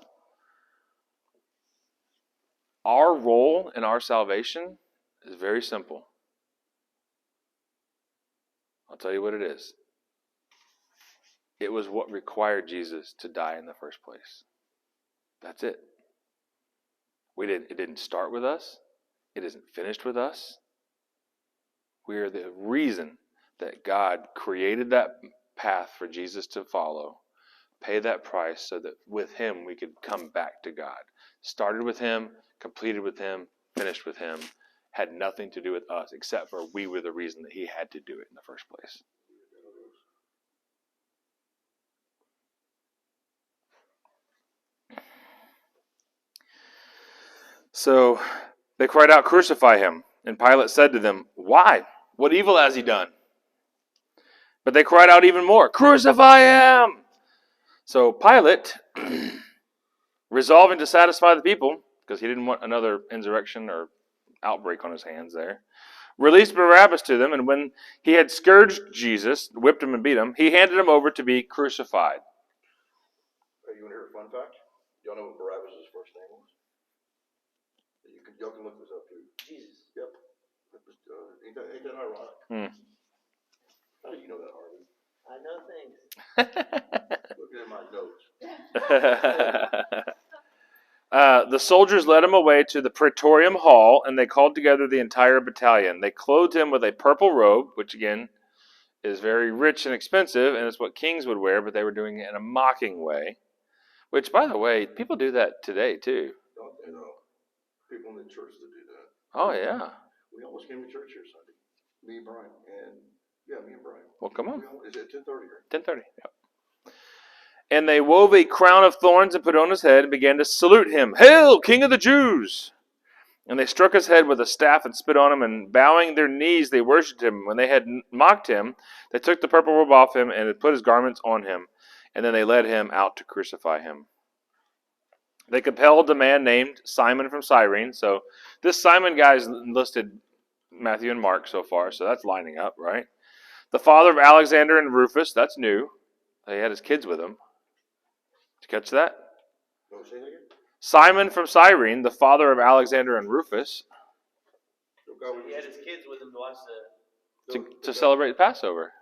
our role in our salvation is very simple. I'll tell you what it is. It was what required Jesus to die in the first place. That's it. It didn't start with us. It isn't finished with us. We are the reason that God created that path for Jesus to follow, pay that price so that with him we could come back to God. Started with him, completed with him, finished with him. Had nothing to do with us except for we were the reason that he had to do it in the first place. So they cried out, "Crucify him." And Pilate said to them, "Why? What evil has he done?" But they cried out even more, "Crucify him!" So Pilate, resolving to satisfy the people, because he didn't want another insurrection or outbreak on his hands there, released Barabbas to them, and when he had scourged Jesus, whipped him and beat him, he handed him over to be crucified. Hey, you want to hear a fun fact? Y'all know what Barabbas' first name was? Y'all can look this up too. Jesus. Yep. Ain't that ironic? How do you know that, Harvey? I know things. Looking at my notes. The soldiers led him away to the Praetorium Hall, and they called together the entire battalion. They clothed him with a purple robe, which again is very rich and expensive, and it's what kings would wear, but they were doing it in a mocking way. Which, by the way, people do that today too. Don't they know? People in the church that do that. Oh yeah. We almost came to church here Sunday. Me and Brian. Me and Brian. Well, come on. Is it 10:30 or? 10:30. Yep. And they wove a crown of thorns and put it on his head and began to salute him. "Hail, King of the Jews!" And they struck his head with a staff and spit on him, and bowing their knees, they worshipped him. When they had mocked him, they took the purple robe off him and put his garments on him. And then they led him out to crucify him. They compelled a man named Simon from Cyrene. So this Simon guy is listed Matthew and Mark so far, so that's lining up, right? The father of Alexander and Rufus, that's new. He had his kids with him. Did you catch that? No, say that again? Simon from Cyrene, the father of Alexander and Rufus, He had his kids with him to watch the. to celebrate the Passover.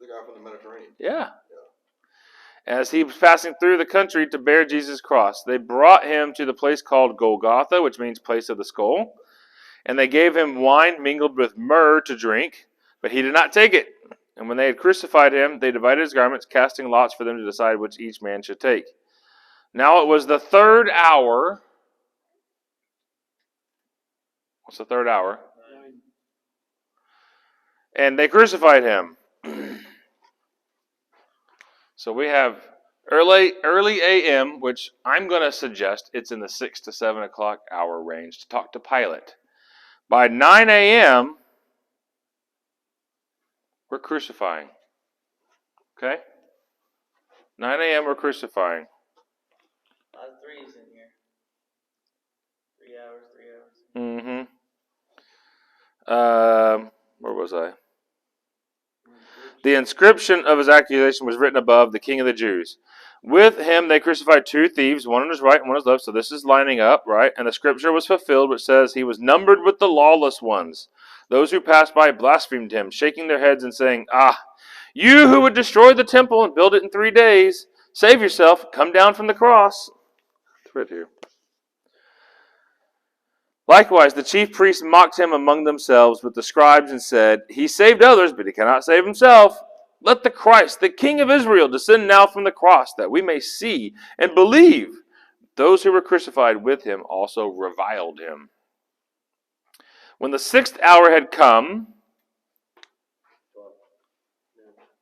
The guy from the Mediterranean. Yeah. As he was passing through the country to bear Jesus' cross, they brought him to the place called Golgotha, which means place of the skull. And they gave him wine mingled with myrrh to drink, but he did not take it. And when they had crucified him, they divided his garments, casting lots for them to decide which each man should take. Now it was the third hour. What's the third hour? And they crucified him. So we have early a.m., which I'm going to suggest it's in the 6 to 7 o'clock hour range to talk to Pilate. By 9 a.m., we're crucifying. Okay? 9 a.m., we're crucifying. A lot of threes in here. 3 hours. Where was I? The inscription of his accusation was written above, "The King of the Jews." With him they crucified two thieves, one on his right and one on his left. So this is lining up, right? And the scripture was fulfilled, which says, "He was numbered with the lawless ones. Those who passed by blasphemed him, shaking their heads and saying, 'Ah, you who would destroy the temple and build it in 3 days, save yourself, come down from the cross.'" It's right here. Likewise, the chief priests mocked him among themselves with the scribes and said, "He saved others, but he cannot save himself. Let the Christ, the King of Israel, descend now from the cross, that we may see and believe." Those who were crucified with him also reviled him. When the 6th hour had come,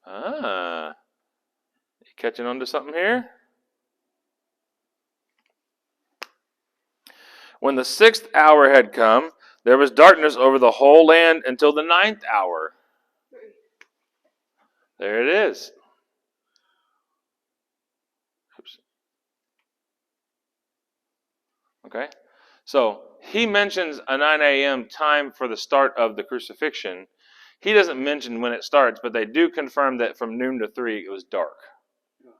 you catching on to something here? When the 6th hour had come, there was darkness over the whole land until the 9th hour. There it is. Oops. Okay. So he mentions a 9 a.m. time for the start of the crucifixion. He doesn't mention when it starts, but they do confirm that from noon to 3 it was dark. Yeah.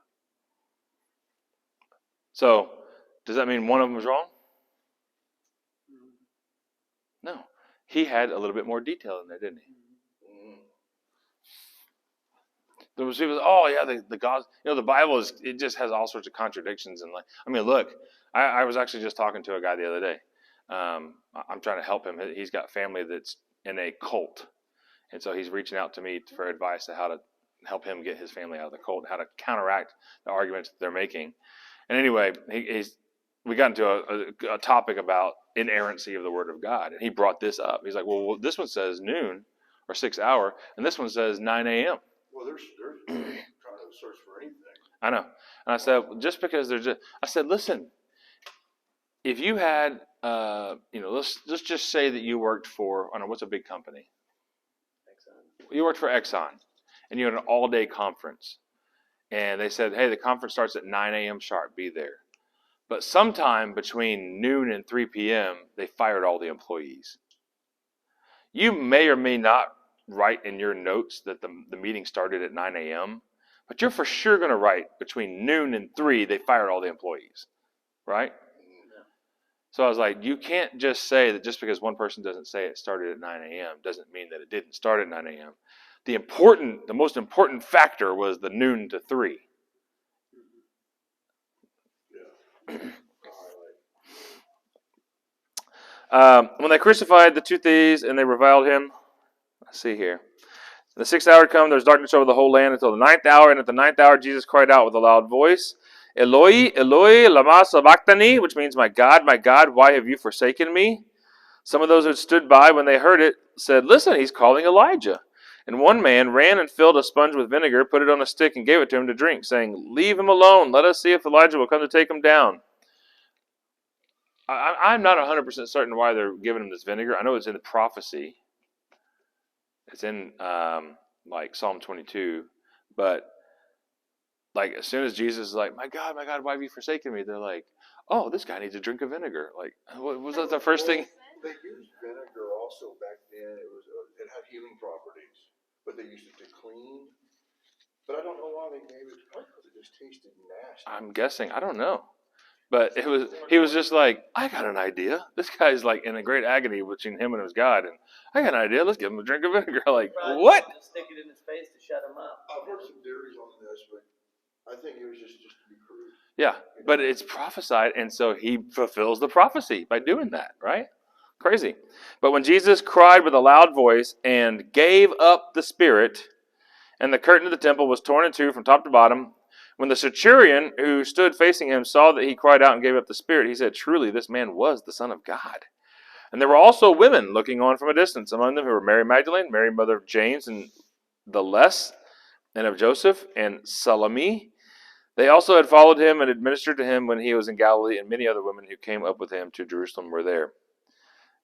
So, does that mean one of them was wrong? Mhm. No. He had a little bit more detail in there, didn't he? There was people, oh yeah, the God, the Bible it just has all sorts of contradictions and look, I was actually just talking to a guy the other day. I'm trying to help him. He's got family that's in a cult, and so he's reaching out to me for advice on how to help him get his family out of the cult, how to counteract the arguments they're making. And anyway, we got into a topic about inerrancy of the Word of God, and he brought this up. He's like, well, this one says noon or 6 hour, and this one says 9 a.m. Well, they're trying to search for anything. I know. And I said, just because I said, listen, if you had, let's just say that you worked for, I don't know, what's a big company? Exxon. You worked for Exxon, and you had an all-day conference. And they said, hey, the conference starts at 9 a.m. sharp, be there. But sometime between noon and 3 p.m., they fired all the employees. You may or may not write in your notes that the meeting started at 9 a.m., but you're for sure going to write between noon and 3, they fired all the employees, right? Yeah. So I was like, you can't just say that just because one person doesn't say it started at 9 a.m. doesn't mean that it didn't start at 9 a.m. The most important factor was the noon to 3. When they crucified the two thieves and they reviled him, let's see here. The 6th hour had come, there was darkness over the whole land until the 9th hour, and at the 9th hour Jesus cried out with a loud voice, Eloi, Eloi, lama sabachthani, which means, my God, why have you forsaken me? Some of those who had stood by when they heard it said, listen, he's calling Elijah. And one man ran and filled a sponge with vinegar, put it on a stick, and gave it to him to drink, saying, leave him alone, let us see if Elijah will come to take him down. I'm not 100% certain why they're giving him this vinegar. I know it's in the prophecy. It's in Psalm 22, but as soon as Jesus is like, my God, why have you forsaken me? They're like, oh, this guy needs a drink of vinegar. Was that the first thing? They used vinegar also back then. It had healing properties, but they used it to clean. But I don't know why they gave it. Probably because it just tasted nasty. I'm guessing. I don't know. But he was just like, I got an idea. This guy's in a great agony between him and his God, and I got an idea. Let's give him a drink of vinegar. What? Just stick it in his face to shut him up. I've heard some theories on this, but I think it was just to be crude. Yeah, but it's prophesied, and so he fulfills the prophecy by doing that, right? Crazy. But when Jesus cried with a loud voice and gave up the spirit, and the curtain of the temple was torn in two from top to bottom, when the centurion who stood facing him saw that he cried out and gave up the spirit, he said, truly, this man was the Son of God. And there were also women looking on from a distance, among them who were Mary Magdalene, Mary mother of James and the Less, and of Joseph, and Salome. They also had followed him and administered to him when he was in Galilee, and many other women who came up with him to Jerusalem were there.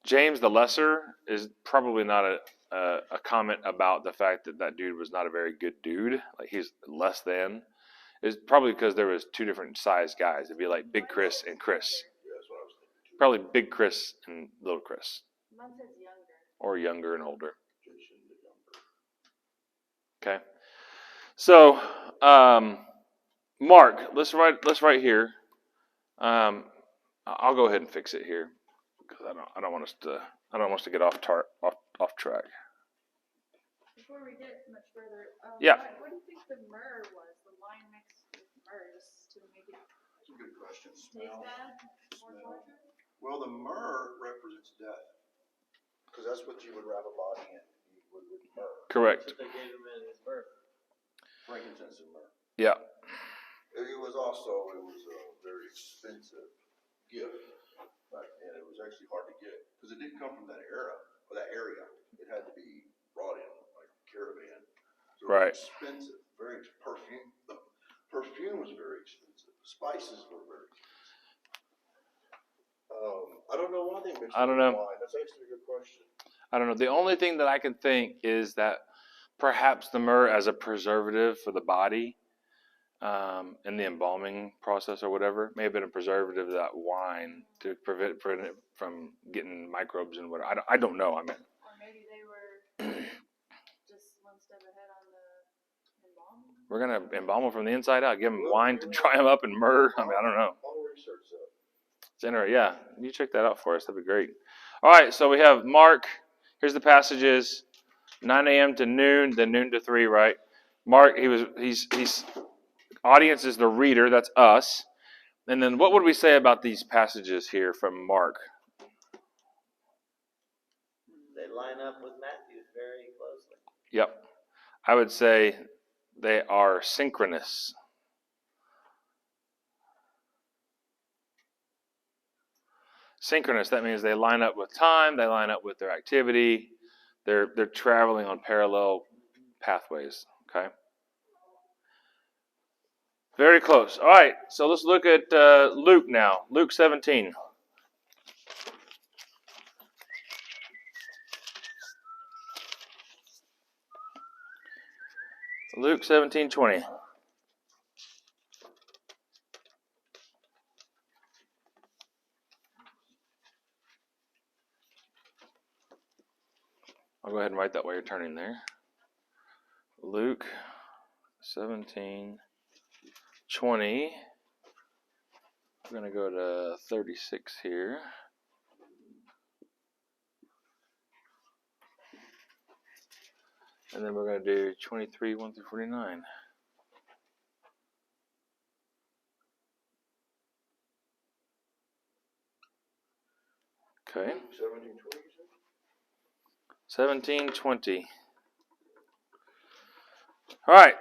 James the Lesser is probably not a comment about the fact that dude was not a very good dude. He's less than. It's probably because there was two different sized guys. It'd be like Big Chris and Chris. Yeah, that's what I was thinking too. Probably Big Chris and Little Chris. Mine says younger. Or younger and older. Jason the younger. Okay. So, Mark, let's write here. I'll go ahead and fix it here because I don't want us to get off track. Before we get much further, Yeah. What do you think the myrrh was? The wine mixed with myrrh just to make it That's a good question. taste bad? More torture? Well, the myrrh represents death, because that's what you would wrap a body in. You would with myrrh. Correct. That's what they gave him at his birth. Frankincense and myrrh. Yeah. It was a very expensive gift back then. It was actually hard to get because it didn't come from that era or that area. It had to be brought in like caravan. So Right. it was expensive. Very perfume. The perfume was very expensive. The spices were very expensive. I don't know why they mixed I don't it with know. wine. That's actually a good question. I don't know. The only thing that I can think is that perhaps the myrrh as a preservative for the body in the embalming process or whatever may have been a preservative of that wine to prevent it from getting microbes and whatever. I don't know. Or maybe they were step ahead on the embalming. We're going to embalm them from the inside out. Give them wine to dry them up and myrrh. I mean, I don't know. I'll research that. It's interesting. Yeah, you check that out for us. That'd be great. All right, so we have Mark. Here's the passages: 9 a.m. to noon, then noon to 3. Right? Mark. He's audience is the reader. That's us. And then what would we say about these passages here from Mark? They line up with Matthew's very closely. Yep. I would say they are synchronous. Synchronous, that means they line up with time, they line up with their activity. They're traveling on parallel pathways, okay? Very close. All right, so let's look at Luke now. Luke 17. Luke 17:20. I'll go ahead and write that while you're turning there. Luke 17:20. We're going to go to 36 here. And then we're going to do 23, 1 through 49. Okay. 17:20. All right.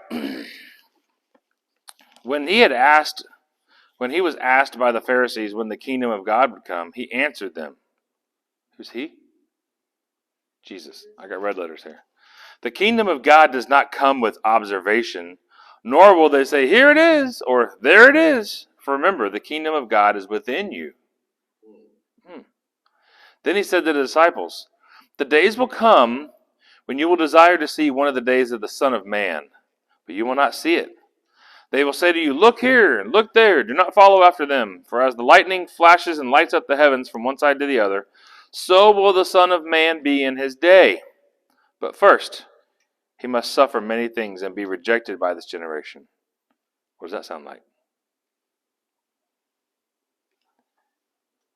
When he was asked by the Pharisees when the kingdom of God would come, he answered them. Who's he? Jesus. I got red letters here. The kingdom of God does not come with observation, nor will they say, here it is, or there it is. For remember, the kingdom of God is within you. Then he said to the disciples, the days will come when you will desire to see one of the days of the Son of Man, but you will not see it. They will say to you, look here and look there. Do not follow after them. For as the lightning flashes and lights up the heavens from one side to the other, so will the Son of Man be in his day. But first, he must suffer many things and be rejected by this generation. What does that sound like?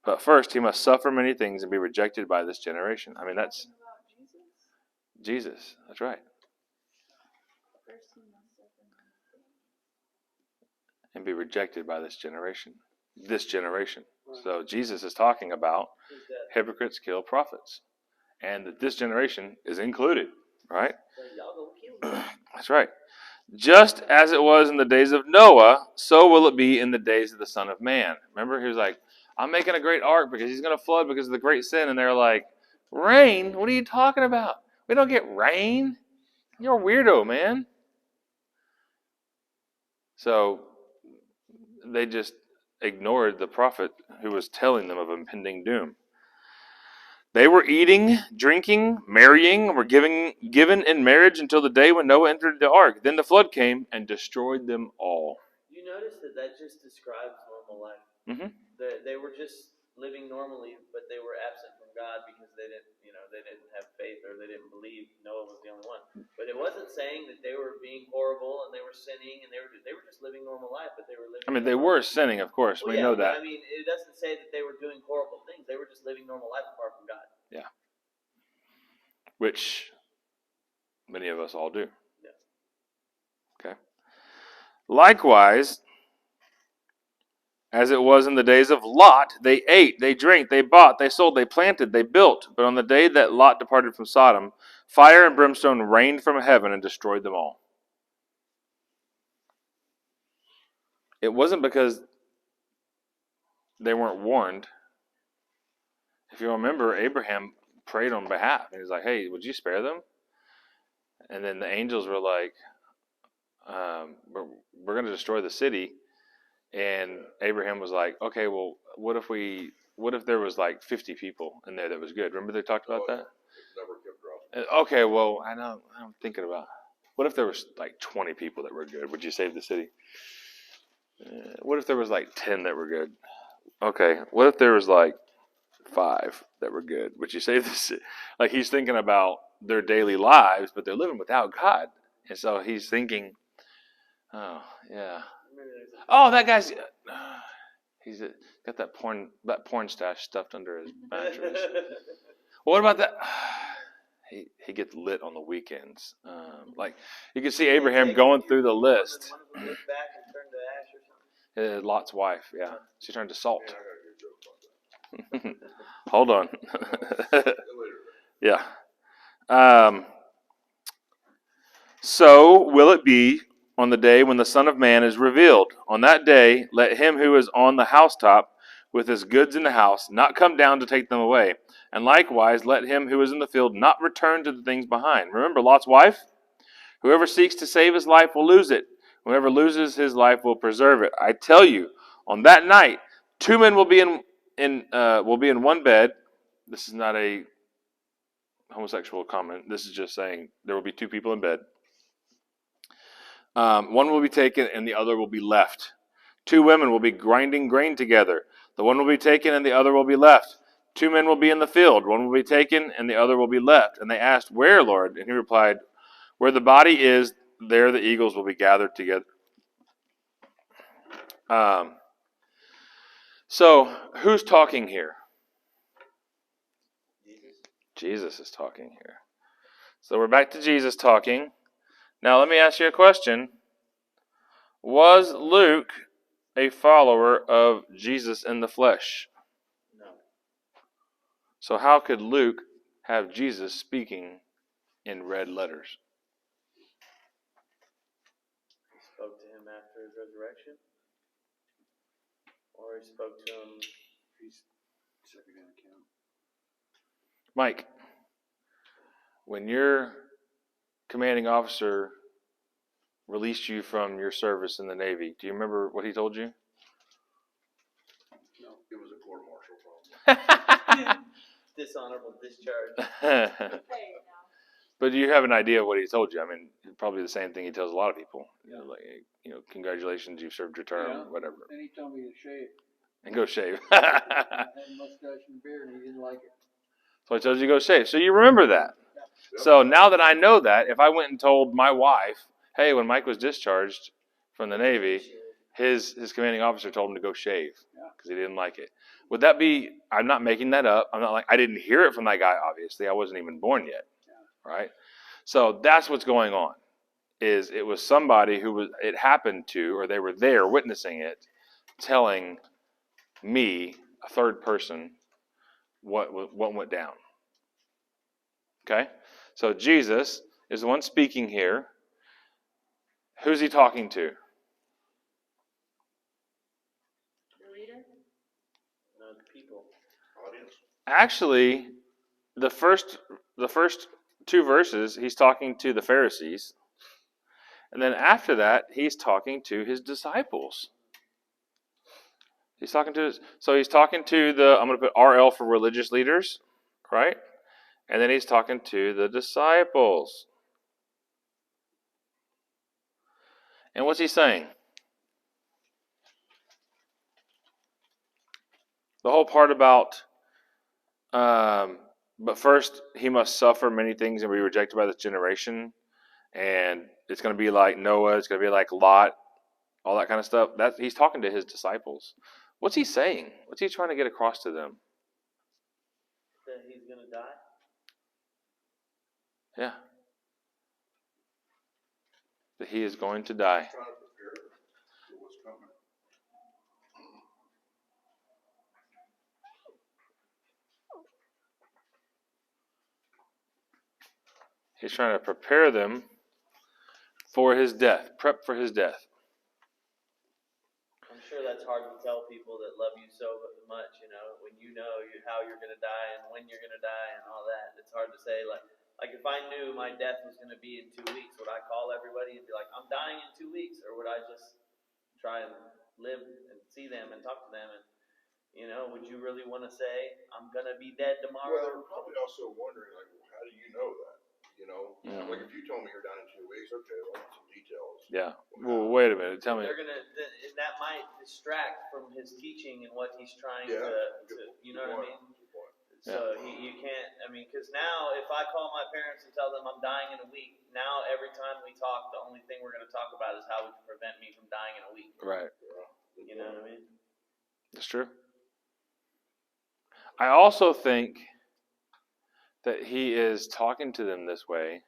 But first, he must suffer many things and be rejected by this generation. I mean, that's Jesus. That's right. First he must suffer many things. And be rejected by this generation. This generation. So Jesus is talking about hypocrites kill prophets. And that this generation is included. Right? That's right. Just as it was in the days of Noah, so will it be in the days of the Son of Man. Remember, he was like, I'm making a great ark because he's going to flood because of the great sin. And they're like, rain? What are you talking about? We don't get rain. You're a weirdo, man. So they just ignored the prophet who was telling them of impending doom. They were eating, drinking, marrying, were given in marriage until the day when Noah entered the ark. Then the flood came and destroyed them all. You notice that just describes normal life. Mm-hmm. They were just living normally, but they were absent from God because they didn't have faith or they didn't believe Noah was the only one. But it wasn't saying that they were being horrible and they were sinning and they were just living normal life, but they were living. I mean, they were sinning, of course. We know that. I mean, it doesn't say that they were doing horrible things. They were just living normal life apart from God. Yeah. Which many of us all do. Yeah. Okay. Likewise, as it was in the days of Lot, they ate, they drank, they bought, they sold, they planted, they built. But on the day that Lot departed from Sodom, fire and brimstone rained from heaven and destroyed them all. It wasn't because they weren't warned. If you remember, Abraham prayed on behalf. He was like, hey, would you spare them? And then the angels were like, we're going to destroy the city. And Abraham was like, okay, well, what if there was like 50 people in there that was good? Remember they talked about that? Okay, well, I'm thinking about, what if there was like 20 people that were good? Would you save the city? What if there was like 10 that were good? Okay, what if there was like 5 that were good? Would you save the city? Like he's thinking about their daily lives, but they're living without God. And so he's thinking, oh, yeah. Oh, that guy's, he's got that porn stash stuffed under his mattress. Well, what about that? He gets lit on the weekends. Like you can see Abraham going through the list. Lot's wife, yeah, she turned to salt. Hold on. Yeah. So will it be on the day when the Son of Man is revealed. On that day, let him who is on the housetop with his goods in the house not come down to take them away. And likewise, let him who is in the field not return to the things behind. Remember Lot's wife? Whoever seeks to save his life will lose it. Whoever loses his life will preserve it. I tell you, on that night, two men will be in one bed. This is not a homosexual comment. This is just saying there will be two people in bed. One will be taken and the other will be left. Two women will be grinding grain together. The one will be taken and the other will be left. Two men will be in the field. One will be taken and the other will be left. And they asked, "Where, Lord?" And he replied, "Where the body is, there the eagles will be gathered together." So who's talking here? Jesus is talking here. So we're back to Jesus talking. Now let me ask you a question. Was Luke a follower of Jesus in the flesh? No. So how could Luke have Jesus speaking in red letters? He spoke to him after his resurrection? Or he spoke to him... He's second-hand account. Mike, when your commanding officer released you from your service in the Navy, do you remember what he told you? No, it was a court-martial problem. Dishonorable discharge. Hey, now. But you have an idea of what he told you. I mean, probably the same thing he tells a lot of people. Yeah. Like, congratulations, you've served your term, Yeah. whatever. Then he told me to shave. And go shave. I had a mustache and beard, and he didn't like it. So he tells you to go shave. So you remember that. Yep. So now that I know that, if I went and told my wife, hey, when Mike was discharged from the Navy, his commanding officer told him to go shave because he didn't like it. Would that be, I'm not making that up. I'm not like, I didn't hear it from that guy, obviously. I wasn't even born yet. Right? So that's what's going on. Is it was somebody who it happened to, or they were there witnessing it, telling me, a third person, what went down. Okay? So Jesus is the one speaking here. Who's he talking to? The leader? No, the people. Audience. Actually, the first two verses, he's talking to the Pharisees. And then after that, he's talking to his disciples. He's talking to the, I'm going to put RL for religious leaders, right? And then he's talking to the disciples. And what's he saying? The whole part about, but first he must suffer many things and be rejected by this generation. And it's going to be like Noah, it's going to be like Lot, all that kind of stuff. He's talking to his disciples. What's he saying? What's he trying to get across to them? That he's going to die? Yeah. That he is going to die. Trying to prepare for what's coming. He's trying to prepare them for his death. Prep for his death. I'm sure that's hard to tell people that love you so much, when you know how you're going to die and when you're going to die and all that. It's hard to say, like if I knew my death was going to be in 2 weeks, would I call everybody and be like, I'm dying in 2 weeks? Or would I just try and live and see them and talk to them? And, would you really want to say, I'm going to be dead tomorrow? Well, they're probably also wondering, like, well, how do you know that? Mm-hmm. Like if you told me you're down in 2 weeks, okay, well, some details. Yeah. Well, wait a minute. Tell me. That might distract from his teaching and what he's trying to, you know what I mean? So you can't, I mean, because now if I call my parents and tell them I'm dying in a week, now every time we talk, the only thing we're going to talk about is how we can prevent me from dying in a week. Right. You know what I mean? That's true. I also think that he is talking to them this way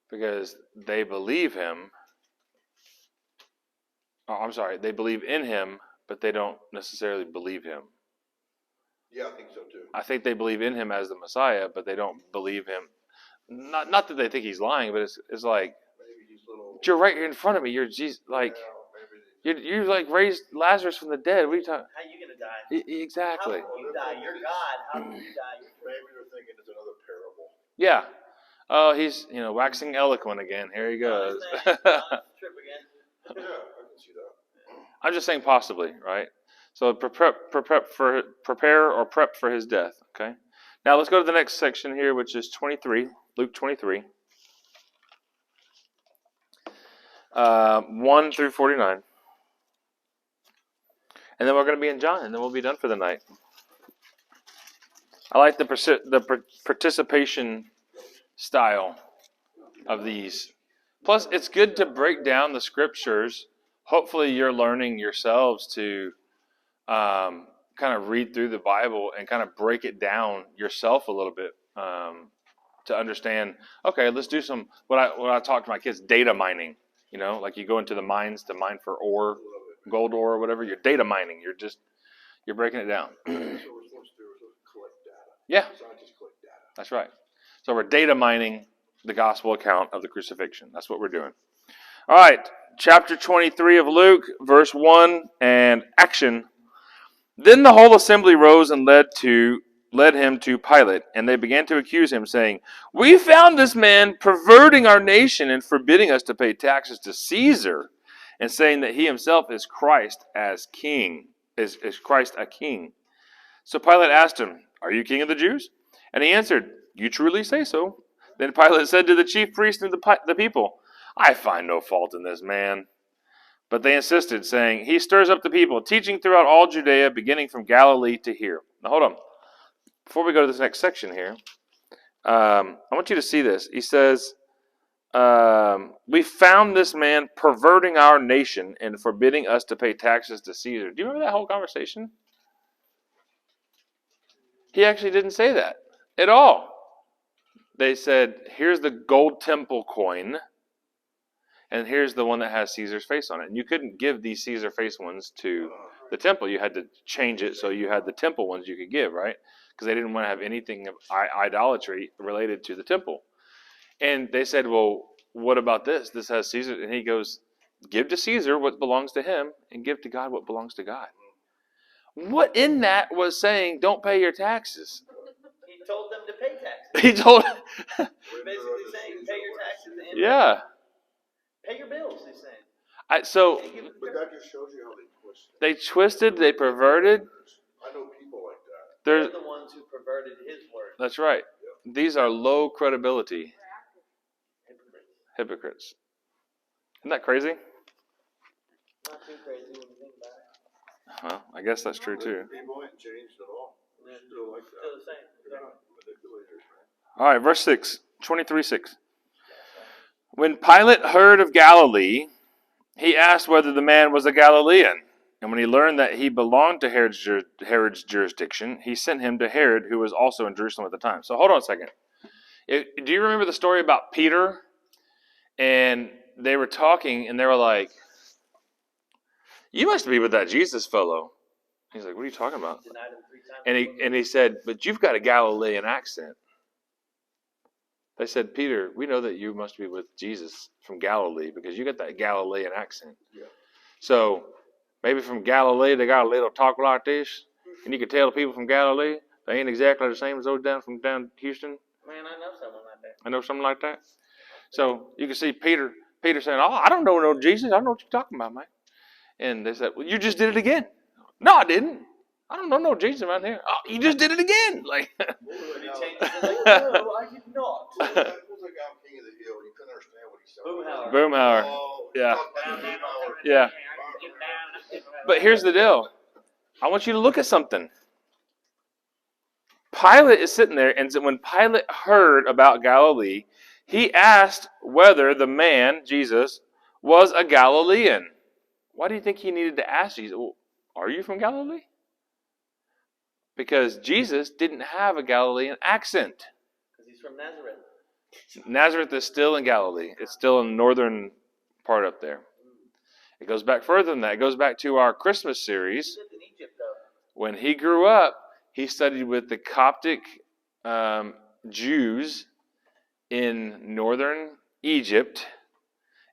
because they believe him. Oh, I'm sorry, they believe in him, but they don't necessarily believe him. Yeah, I think so too. I think they believe in him as the Messiah, but they don't believe him. Not that they think he's lying, but it's like, Maybe he's little. you're right here in front of me. You're Jesus, like you like raised Lazarus from the dead. What are you talking? How are you going to die? Exactly. How can you die? You're God. How can you die? Maybe they're thinking it's another parable. Yeah. Oh, he's waxing eloquent again. Here he goes. Trip again. Yeah, I can see that. I'm just saying possibly, right? So prepare or prep for his death. Okay. Now let's go to the next section here, which is 23, Luke 23, 1 through 49, and then we're going to be in John, and then we'll be done for the night. I like the participation style of these. Plus, it's good to break down the scriptures. Hopefully, you're learning yourselves to kind of read through the Bible and kind of break it down yourself a little bit to understand. Okay, let's do some what I talk to my kids, data mining. Like you go into the mines to mine for ore, gold ore or whatever. You're data mining. You're breaking it down. So we're supposed to collect data. Yeah, Scientists collect data. that's right. So we're data mining the gospel account of the crucifixion. That's what we're doing. All right, chapter 23 of Luke, verse 1, and action. Then the whole assembly rose and led him to Pilate, and they began to accuse him, saying, "We found this man perverting our nation and forbidding us to pay taxes to Caesar, and saying that he himself is Christ as king, is Christ a king." So Pilate asked him, "Are you king of the Jews?" And he answered, "You truly say so." Then Pilate said to the chief priests and the people, "I find no fault in this man." But they insisted, saying, "He stirs up the people, teaching throughout all Judea, beginning from Galilee to here." Now hold on. Before we go to this next section here, I want you to see this. He says, "We found this man perverting our nation and forbidding us to pay taxes to Caesar." Do you remember that whole conversation? He actually didn't say that at all. They said, "Here's the gold temple coin, and here's the one that has Caesar's face on it." And you couldn't give these Caesar face ones to the temple. You had to change it so you had the temple ones you could give, right? Because they didn't want to have anything of idolatry related to the temple. And they said, "Well, what about this? This has Caesar." And he goes, "Give to Caesar what belongs to him, and give to God what belongs to God." What in that was saying, don't pay your taxes? He told them to pay taxes. He told. He's basically saying, pay your taxes. And Yeah. pay your bills, he's saying. But that just shows you how they twist it. They twisted, they perverted. I know people like that. They're the ones who perverted his word. That's right. These are low credibility hypocrites. Isn't that crazy? Not too crazy when you think about it. Well, I guess that's true too. People ain't changed at all. They're still like that. Still the same. They're not manipulators, man. All right, verse 6, 23:6. When Pilate heard of Galilee, he asked whether the man was a Galilean. And when he learned that he belonged to Herod's jurisdiction, he sent him to Herod, who was also in Jerusalem at the time. So hold on a second. Do you remember the story about Peter? And they were talking, and they were like, "You must be with that Jesus fellow." He's like, "What are you talking about?" Denied him 3 times. And he said, "But you've got a Galilean accent." They said, "Peter, we know that you must be with Jesus from Galilee because you got that Galilean accent." Yeah. So maybe from Galilee they got a little talk like this, and you could tell the people from Galilee they ain't exactly the same as those down Houston. Man, I know someone like that. I know something like that. So you can see Peter saying, "Oh, I don't know no Jesus. I don't know what you're talking about, man." And they said, "Well, you just did it again." "No, I didn't. I don't know no Jesus around here." "Oh, you just did it again." Like, But he changed it. Like, no, I did not. What was that guy King of the Hill? You couldn't understand what he said. Boomhauer. Boomhauer. Oh, Yeah. Boomhauer. Yeah. But here's the deal. I want you to look at something. Pilate is sitting there, and when Pilate heard about Galilee, he asked whether the man, Jesus, was a Galilean. Why do you think he needed to ask Jesus? Well, are you from Galilee? Because Jesus didn't have a Galilean accent. Because he's from Nazareth. Nazareth is still in Galilee. It's still in the northern part up there. It goes back further than that. It goes back to our Christmas series. He lived in Egypt, though. When he grew up, he studied with the Coptic Jews in northern Egypt,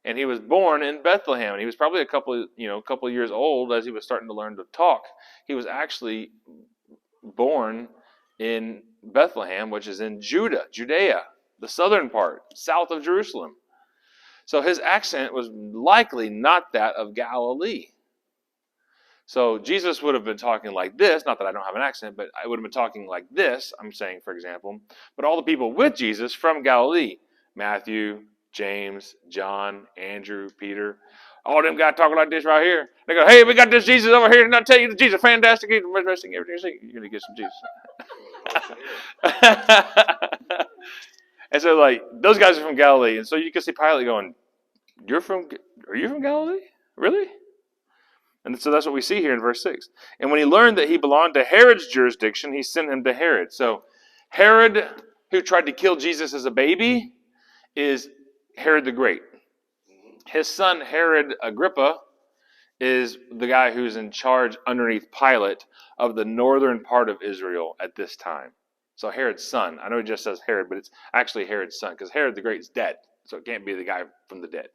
and he was born in Bethlehem. And he was probably a couple of years old as he was starting to learn to talk. He was actually born in Bethlehem, which is in Judea, the southern part, south of Jerusalem. So his accent was likely not that of Galilee. So Jesus would have been talking like this, not that I don't have an accent, but I would have been talking like this, I'm saying, for example. But all the people with Jesus from Galilee, Matthew, James, John, Andrew, Peter, all them guys talking like this right here. They go, hey, we got this Jesus over here, and I'll tell you, the Jesus fantastic, he's the most best thing everything you see. You're going to get some Jesus. And so, like, those guys are from Galilee. And so you can see Pilate going, are you from Galilee? Really? And so that's what we see here in verse 6. And when he learned that he belonged to Herod's jurisdiction, he sent him to Herod. So Herod, who tried to kill Jesus as a baby, is Herod the Great. His son, Herod Agrippa, is the guy who's in charge underneath Pilate of the northern part of Israel at this time. So Herod's son. I know it just says Herod, but it's actually Herod's son because Herod the Great is dead. So it can't be the guy from the dead.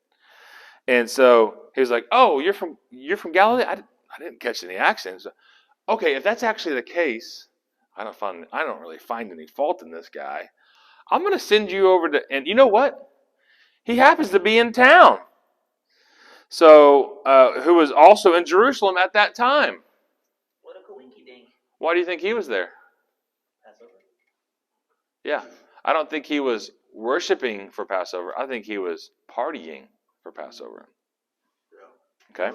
And so he was like, "Oh, you're from Galilee? I didn't catch any accents." Okay, if that's actually the case, I don't really find any fault in this guy. I'm going to send you over to, and you know what? He happens to be in town. So, who was also in Jerusalem at that time? What a coinky dink. Why do you think he was there? Passover. Yeah, I don't think he was worshiping for Passover. I think he was partying for Passover. Okay?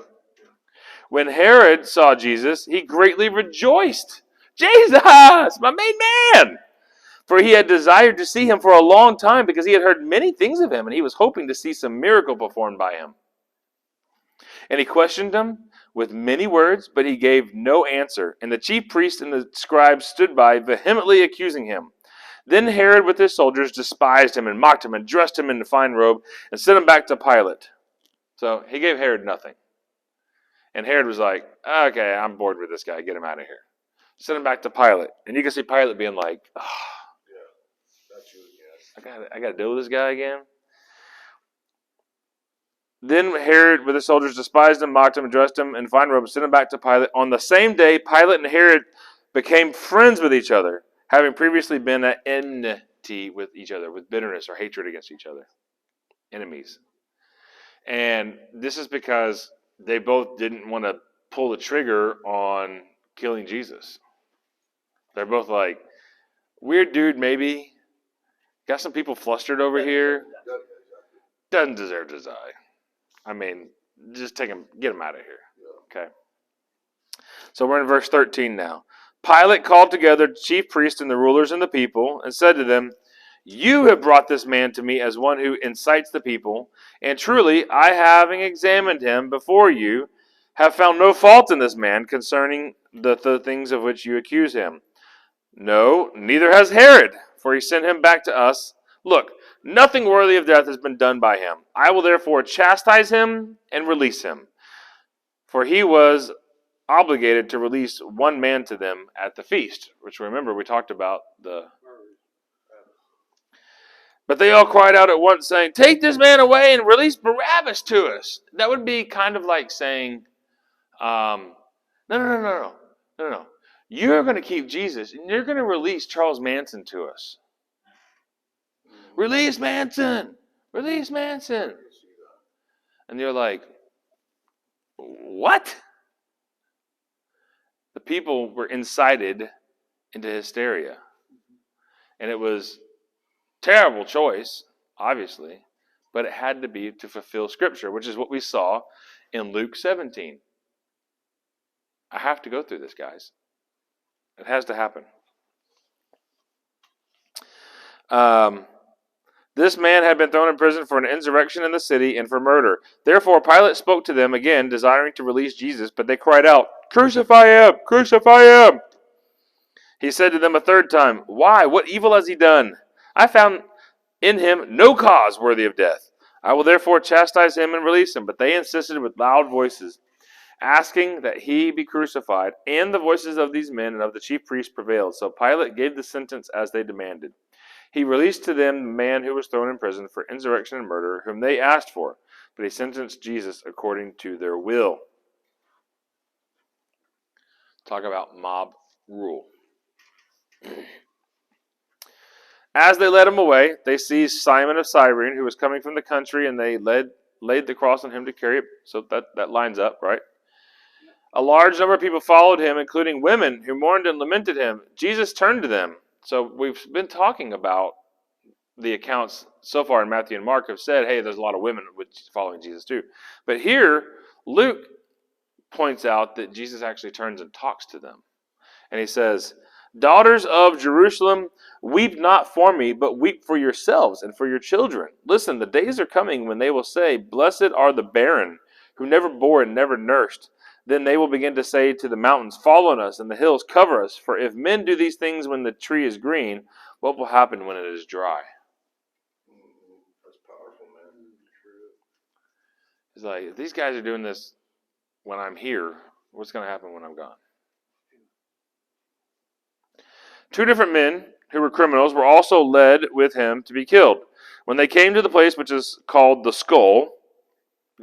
When Herod saw Jesus, he greatly rejoiced. Jesus, my main man! For he had desired to see him for a long time because he had heard many things of him, and he was hoping to see some miracle performed by him. And he questioned him with many words, but he gave no answer. And the chief priests and the scribes stood by, vehemently accusing him. Then Herod with his soldiers despised him and mocked him and dressed him in a fine robe and sent him back to Pilate. So he gave Herod nothing. And Herod was like, okay, I'm bored with this guy. Get him out of here. Send him back to Pilate. And you can see Pilate being like, I got to deal with this guy again. Then Herod with his soldiers despised him, mocked him, and dressed him in fine robes, sent him back to Pilate. On the same day, Pilate and Herod became friends with each other, having previously been at enmity with each other, with bitterness or hatred against each other. Enemies. And this is because they both didn't want to pull the trigger on killing Jesus. They're both like, weird dude, maybe. Got some people flustered over here. Doesn't deserve to die. I mean, just take him, get him out of here. Okay. So we're in verse 13 now. Pilate called together the chief priests and the rulers and the people and said to them, you have brought this man to me as one who incites the people, and truly I, having examined him before you, have found no fault in this man concerning the things of which you accuse him. No, neither has Herod, for he sent him back to us. Look, nothing worthy of death has been done by him. I will therefore chastise him and release him. For he was obligated to release one man to them at the feast, which remember we talked about the... But they all cried out at once, saying, take this man away and release Barabbas to us. That would be kind of like saying, no. You're going to keep Jesus, and you're going to release Charles Manson to us. Release Manson! Release Manson! And you're like, what? The people were incited into hysteria. And it was terrible choice, obviously, but it had to be to fulfill Scripture, which is what we saw in Luke 17. I have to go through this, guys. It has to happen. This man had been thrown in prison for an insurrection in the city and for murder. Therefore Pilate spoke to them again, desiring to release Jesus, but they cried out, "Crucify him! Crucify him!" He said to them a third time, "Why? What evil has he done? I found in him no cause worthy of death. I will therefore chastise him and release him." But they insisted with loud voices, asking that he be crucified. And the voices of these men and of the chief priests prevailed. So Pilate gave the sentence as they demanded. He released to them the man who was thrown in prison for insurrection and murder, whom they asked for, but he sentenced Jesus according to their will. Talk about mob rule. As they led him away, they seized Simon of Cyrene, who was coming from the country, and they laid the cross on him to carry it. So that lines up, right? A large number of people followed him, including women who mourned and lamented him. Jesus turned to them. So we've been talking about the accounts so far in Matthew and Mark have said, hey, there's a lot of women following Jesus too. But here, Luke points out that Jesus actually turns and talks to them. And he says, "Daughters of Jerusalem, weep not for me, but weep for yourselves and for your children. Listen, the days are coming when they will say, 'Blessed are the barren, who never bore and never nursed.' Then they will begin to say to the mountains, 'Fall on us,' and the hills, 'Cover us.' For if men do these things when the tree is green, what will happen when it is dry?" That's powerful, man. It's like, if these guys are doing this when I'm here, what's going to happen when I'm gone? Two different men who were criminals were also led with him to be killed. When they came to the place which is called the Skull,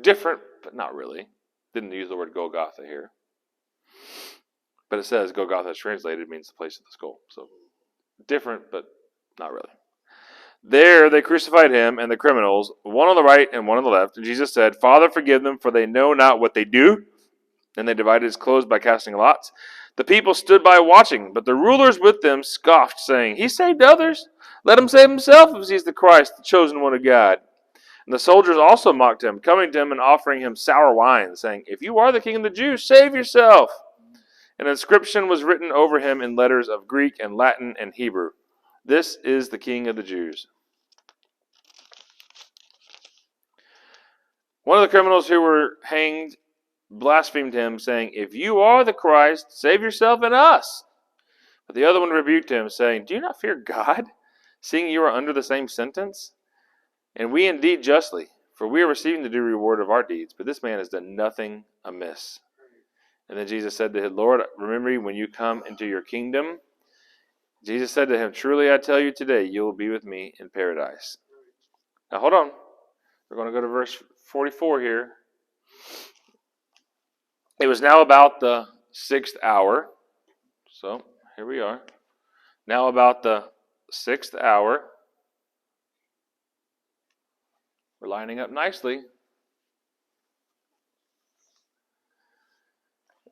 different, but not really. Didn't use the word Golgotha here. But it says Golgotha translated means the place of the skull. So different, but not really. There they crucified him and the criminals, one on the right and one on the left. And Jesus said, "Father, forgive them, for they know not what they do." And they divided his clothes by casting lots. The people stood by watching, but the rulers with them scoffed, saying, "He saved others. Let him save himself if he is the Christ, the chosen one of God." And the soldiers also mocked him, coming to him and offering him sour wine, saying, "If you are the king of the Jews, save yourself." An inscription was written over him in letters of Greek and Latin and Hebrew. "This is the King of the Jews." One of the criminals who were hanged blasphemed him, saying, "If you are the Christ, save yourself and us." But the other one rebuked him, saying, "Do you not fear God, seeing you are under the same sentence? And we indeed justly, for we are receiving the due reward of our deeds, but this man has done nothing amiss." And then Jesus said to him, "Lord, remember me when you come into your kingdom." Jesus said to him, "Truly I tell you today, you will be with me in paradise." Now hold on. We're going to go to verse 44 here. It was now about the 6th hour. So here we are. Now about the 6th hour. We're lining up nicely.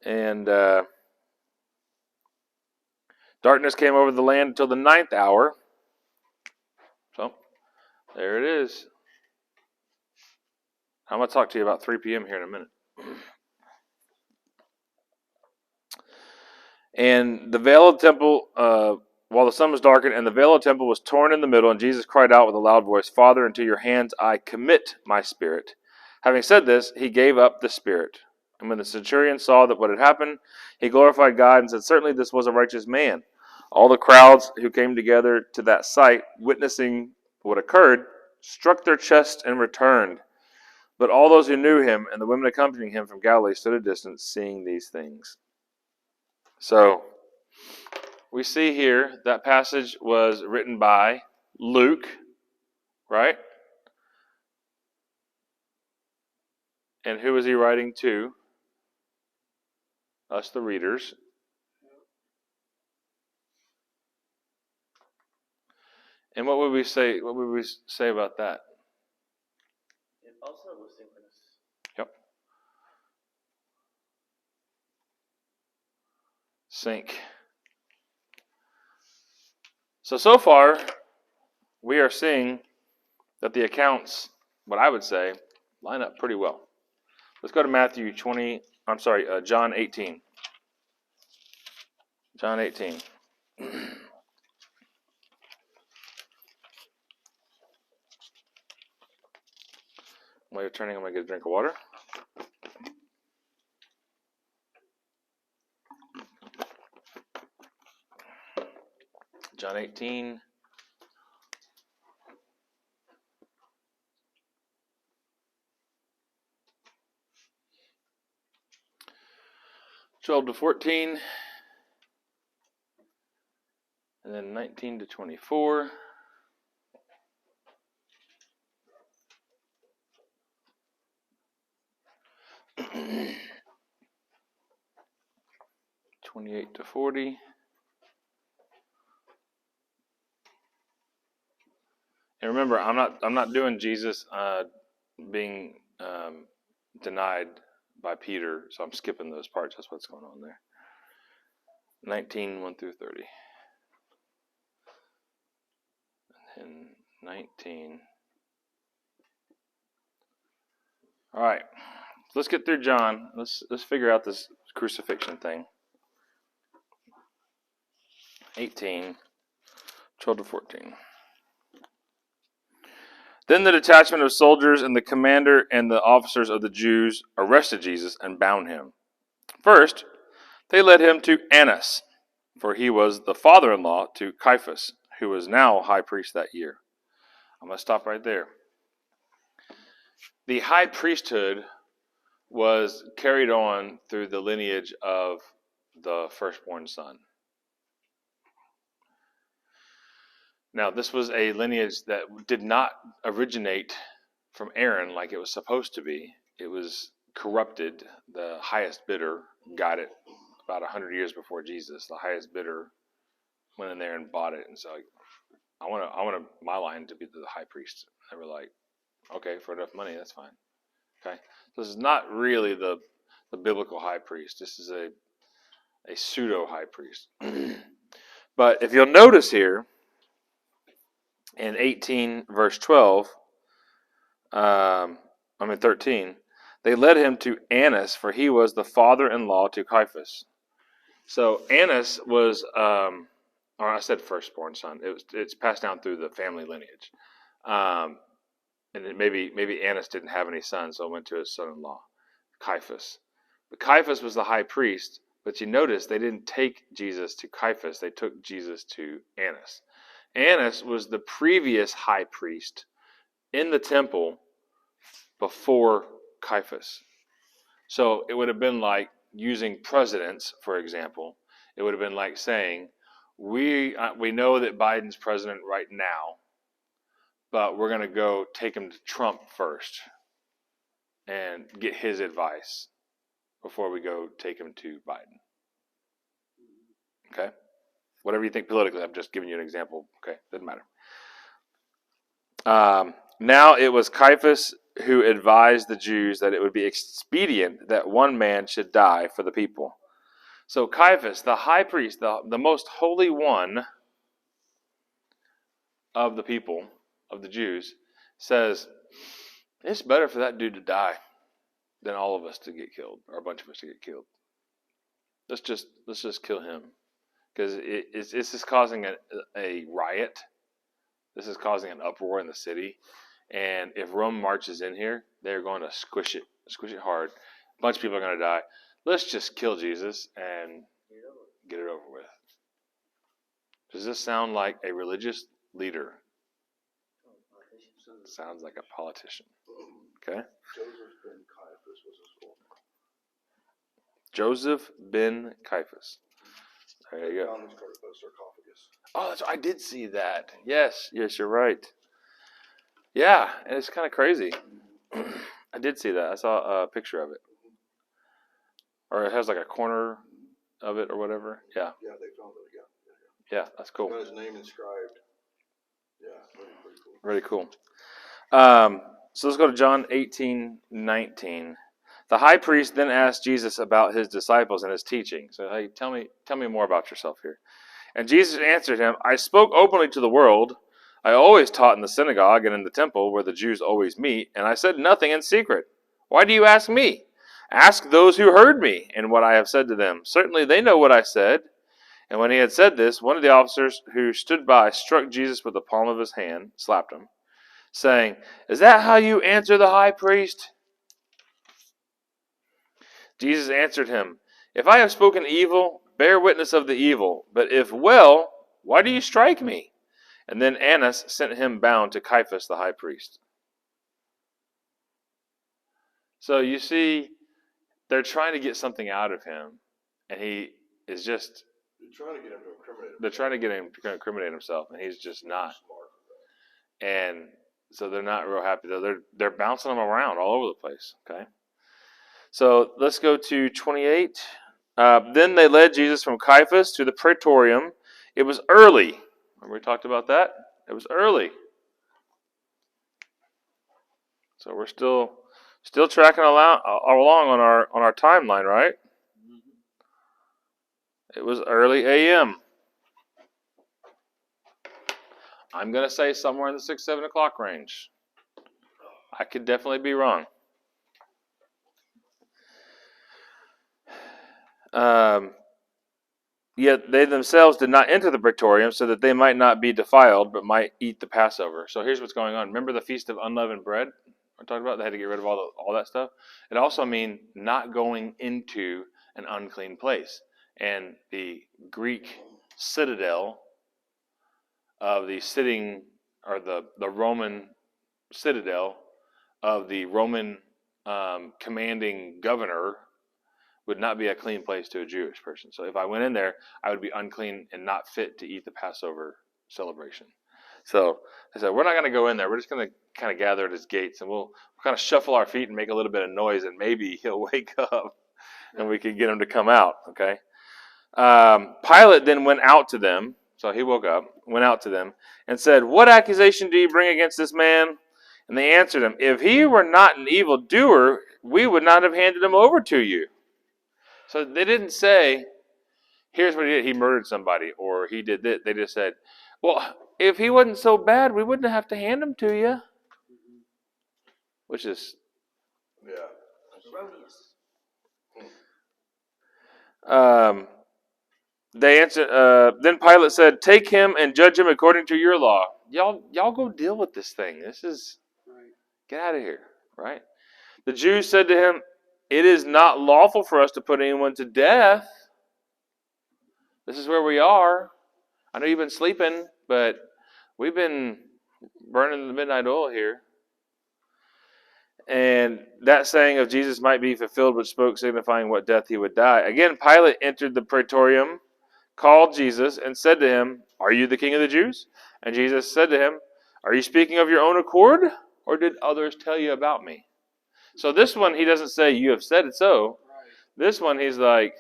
And darkness came over the land until the 9th hour. So there it is. I'm going to talk to you about 3 p.m. here in a minute. And the veil of the temple, while the sun was darkened, and the veil of the temple was torn in the middle, and Jesus cried out with a loud voice, "Father, into your hands I commit my spirit." Having said this, he gave up the spirit. And when the centurion saw that what had happened, he glorified God and said, "Certainly this was a righteous man." All the crowds who came together to that sight, witnessing what occurred, struck their chests and returned. But all those who knew him and the women accompanying him from Galilee stood at a distance, seeing these things. So, we see here that passage was written by Luke, right? And who was he writing to? Us, the readers. And what would we say? What would we say about that? It also was synchronous. Yep. Sync. So far, we are seeing that the accounts, what I would say, line up pretty well. Let's go to John 18. John 18. While you're turning, I'm going to get a drink of water. John 18. to 14, and then 19 to 24. (28 to 40). And remember, I'm not doing Jesus being denied by Peter, so I'm skipping those parts. That's what's going on there. 19, 1 through 30. And 19. All right, let's get through John. Let's figure out this crucifixion thing. 18, 12 to 14. Then the detachment of soldiers and the commander and the officers of the Jews arrested Jesus and bound him. First, they led him to Annas, for he was the father-in-law to Caiaphas, who was now high priest that year. I'm going to stop right there. The high priesthood was carried on through the lineage of the firstborn son. Now, this was a lineage that did not originate from Aaron like it was supposed to be. It was corrupted. The highest bidder got it about 100 years before Jesus. The highest bidder went in there and bought it, and so I want my line to be the high priest. They were like, okay, for enough money, that's fine. Okay, so this is not really the biblical high priest. This is a pseudo high priest. But if you'll notice here, in 18 verse 12, 13, they led him to Annas, for he was the father-in-law to Caiaphas. So Annas was, or I said firstborn son. It's passed down through the family lineage, and then maybe Annas didn't have any sons, so it went to his son-in-law, Caiaphas. But Caiaphas was the high priest. But you notice they didn't take Jesus to Caiaphas; they took Jesus to Annas. Annas was the previous high priest in the temple before Caiaphas. So it would have been like using presidents, for example. It would have been like saying, we know that Biden's president right now, but we're going to go take him to Trump first and get his advice before we go take him to Biden. Okay? Whatever you think politically, I'm just giving you an example. Okay, doesn't matter. Now it was Caiaphas who advised the Jews that it would be expedient that one man should die for the people. So Caiaphas, the high priest, the most holy one of the people, of the Jews, says, it's better for that dude to die than all of us to get killed, or a bunch of us to get killed. Let's just kill him. Because it's just causing a riot. This is causing an uproar in the city. And if Rome marches in here, they're going to squish it hard. A bunch of people are going to die. Let's just kill Jesus and get it over with. Does this sound like a religious leader? Sounds like a politician. Okay? Joseph ben Caiaphas. There you go. Oh, I did see that. Yes, you're right. Yeah, and it's kind of crazy. I did see that. I saw a picture of it. Or it has like a corner of it or whatever. Yeah. Yeah, they found it again. Yeah, that's cool. Got his name inscribed. Yeah, pretty cool. Really cool. So let's go to John 18:19. The high priest then asked Jesus about his disciples and his teaching. So, hey, tell me more about yourself here. And Jesus answered him, I spoke openly to the world. I always taught in the synagogue and in the temple where the Jews always meet, and I said nothing in secret. Why do you ask me? Ask those who heard me and what I have said to them. Certainly they know what I said. And when he had said this, one of the officers who stood by struck Jesus with the palm of his hand, slapped him. saying, "Is that how you answer the high priest?" Jesus answered him, "If I have spoken evil, bear witness of the evil. But if well, why do you strike me?" And then Annas sent him bound to Caiaphas the high priest. So you see, they're trying to get something out of him, and he is just. They're trying to get him to incriminate himself. They're trying to get him to incriminate himself, and he's just not. And so they're not real happy though. They're bouncing him around all over the place. Okay. So let's go to 28. Then they led Jesus from Caiaphas to the praetorium. It was early. Remember we talked about that? It was early. So we're still tracking along on our timeline, right? It was early a.m. I'm going to say somewhere in the 6, 7 o'clock range. I could definitely be wrong. Yet they themselves did not enter the praetorium so that they might not be defiled, but might eat the Passover. So here's what's going on. Remember the Feast of Unleavened Bread I talked about? They had to get rid of all that stuff. It also means not going into an unclean place. And the Greek citadel of the Roman citadel of the Roman commanding governor would not be a clean place to a Jewish person. So if I went in there, I would be unclean and not fit to eat the Passover celebration. So I said, we're not going to go in there. We're just going to kind of gather at his gates, and we'll kind of shuffle our feet and make a little bit of noise, and maybe he'll wake up and we can get him to come out. Okay. Pilate then went out to them. So he woke up, went out to them, and said, "What accusation do you bring against this man?" And they answered him, "If he were not an evildoer, we would not have handed him over to you." So they didn't say, "Here's what he did. He murdered somebody," or "He did this." They just said, "Well, if he wasn't so bad, we wouldn't have to hand him to you." Which is erroneous. They answered. Then Pilate said, "Take him and judge him according to your law." Y'all go deal with this thing. This is get out of here, right? The Jews said to him, "It is not lawful for us to put anyone to death. This is where we are. I know you've been sleeping, but we've been burning the midnight oil here." And that saying of Jesus might be fulfilled, which spoke, signifying what death he would die. Again, Pilate entered the praetorium, called Jesus, and said to him, "Are you the king of the Jews?" And Jesus said to him, "Are you speaking of your own accord, or did others tell you about me?" So this one, he doesn't say, "You have said it so." This one, he's like,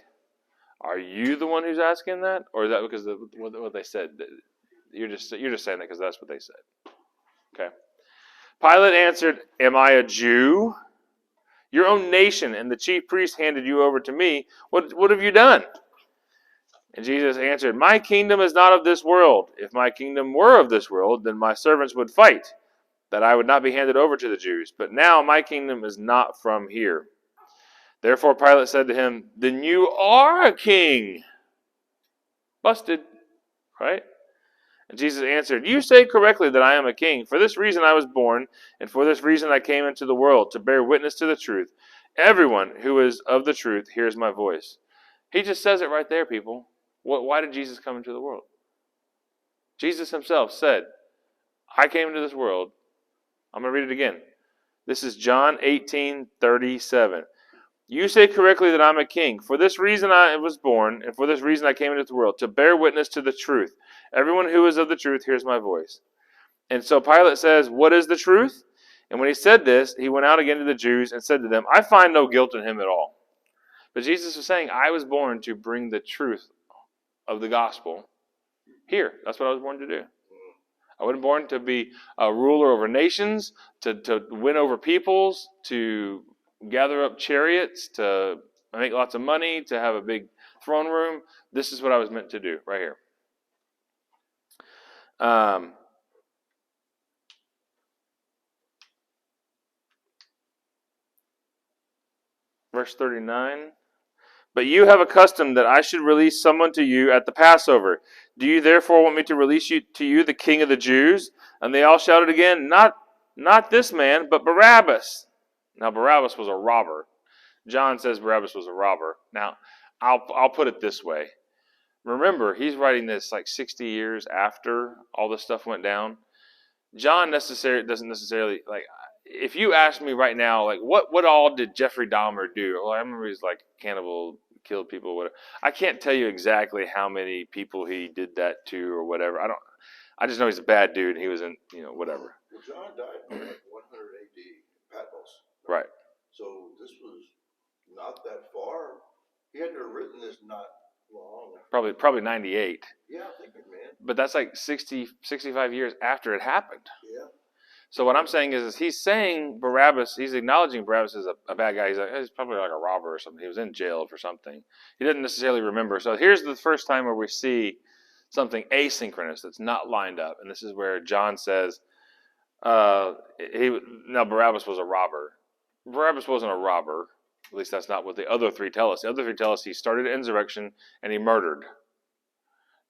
"Are you the one who's asking that, or is that because of what they said?" You're just saying that because that's what they said. Okay. Pilate answered, "Am I a Jew? Your own nation and the chief priest handed you over to me. What have you done?" And Jesus answered, "My kingdom is not of this world. If my kingdom were of this world, then my servants would fight, that I would not be handed over to the Jews. But now my kingdom is not from here." Therefore Pilate said to him, "Then you are a king." Busted, right? And Jesus answered, "You say correctly that I am a king. For this reason I was born, and for this reason I came into the world, to bear witness to the truth. Everyone who is of the truth hears my voice." He just says it right there, people. Why did Jesus come into the world? Jesus himself said, "I came into this world." I'm going to read it again. This is John 18:37. "You say correctly that I'm a king. For this reason I was born, and for this reason I came into the world, to bear witness to the truth. Everyone who is of the truth hears my voice." And so Pilate says, "What is the truth?" And when he said this, he went out again to the Jews and said to them, "I find no guilt in him at all." But Jesus was saying, I was born to bring the truth of the gospel here. That's what I was born to do. I wasn't born to be a ruler over nations, to win over peoples, to gather up chariots, to make lots of money, to have a big throne room. This is what I was meant to do right here. Verse 39. "But you have a custom that I should release someone to you at the Passover. Do you therefore want me to release to you the King of the Jews?" And they all shouted again, "Not not this man, but Barabbas. Now, Barabbas was a robber. John says Barabbas was a robber. Now, I'll put it this way. Remember, he's writing this like 60 years after all this stuff went down. John doesn't necessarily, like, if you ask me right now, like, what all did Jeffrey Dahmer do? Well, I remember he's like cannibal, killed people, whatever. I can't tell you exactly how many people he did that to or whatever. I just know he's a bad dude and he was in, whatever. Well, John died in like 100 AD, Patmos. Right. So this was not that far. He had to have written this not long. Probably 98. Yeah, I'm thinking, man. But that's like 60, 65 years after it happened. Yeah. So what I'm saying is he's saying Barabbas, he's acknowledging Barabbas as a bad guy. He's like, he's probably like a robber or something. He was in jail for something. He didn't necessarily remember. So here's the first time where we see something asynchronous that's not lined up. And this is where John says, now Barabbas was a robber. Barabbas wasn't a robber. At least that's not what the other three tell us. The other three tell us he started an insurrection and he murdered.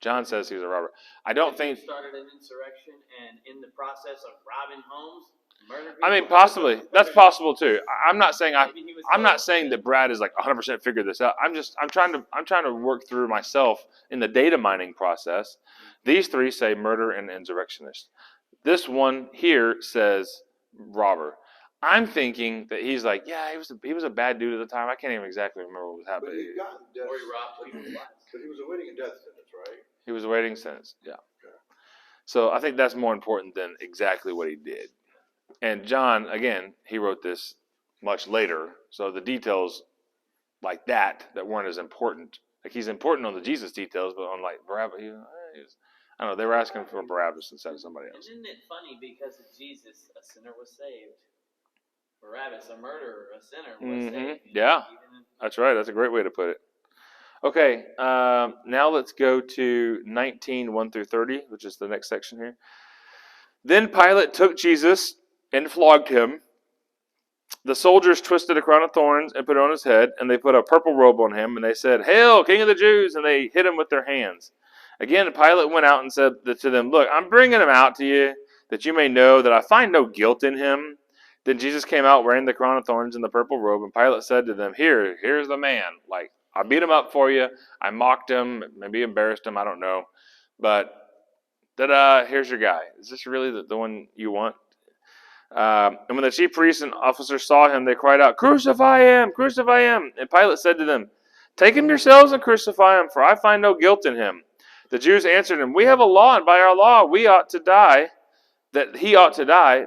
John says he was a robber. I don't think he started an insurrection and in the process of robbing homes, murdered people. I mean, possibly. That's possible too. I'm not saying that Brad is like 100% figured this out. I'm trying to work through myself in the data mining process. These three say murder and insurrectionist. This one here says robber. I'm thinking that he's like, yeah, he was a bad dude at the time. I can't even exactly remember what was But happening. he got death. Or he robbed people's lives. But he was awaiting a death sentence, right? He was awaiting sentence, yeah. So I think that's more important than exactly what he did. And John, again, he wrote this much later, so the details like that weren't as important. Like he's important on the Jesus details, but on like Barabbas, I don't know. They were asking for Barabbas instead of somebody else. And isn't it funny because of Jesus, a sinner was saved. Barabbas, a murderer, a sinner was saved. Yeah, that's right. That's a great way to put it. Okay, now let's go to 19, 1 through 30, which is the next section here. Then Pilate took Jesus and flogged him. The soldiers twisted a crown of thorns and put it on his head, and they put a purple robe on him, and they said, "Hail, King of the Jews!" And they hit him with their hands. Again, Pilate went out and said to them, "Look, I'm bringing him out to you, that you may know that I find no guilt in him." Then Jesus came out wearing the crown of thorns and the purple robe, and Pilate said to them, here's the man. Like, I beat him up for you. I mocked him, maybe embarrassed him, I don't know. But, here's your guy. Is this really the one you want? And when the chief priests and officers saw him, they cried out, "Crucify him! Crucify him!" And Pilate said to them, "Take him yourselves and crucify him, for I find no guilt in him." The Jews answered him, "We have a law, and by our law he ought to die,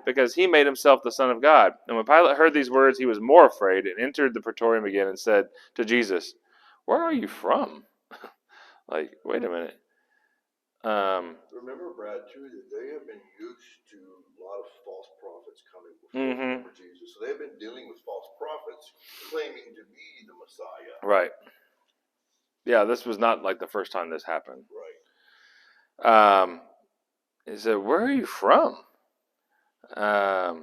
because he made himself the Son of God." And when Pilate heard these words, he was more afraid and entered the praetorium again and said to Jesus, "Where are you from?" Like, wait a minute. Remember, Brad, too, that they have been used to a lot of false prophets coming before Jesus. So they've been dealing with false prophets claiming to be the Messiah. Right. Yeah, this was not like the first time this happened. Right. He said, "Where are you from?" But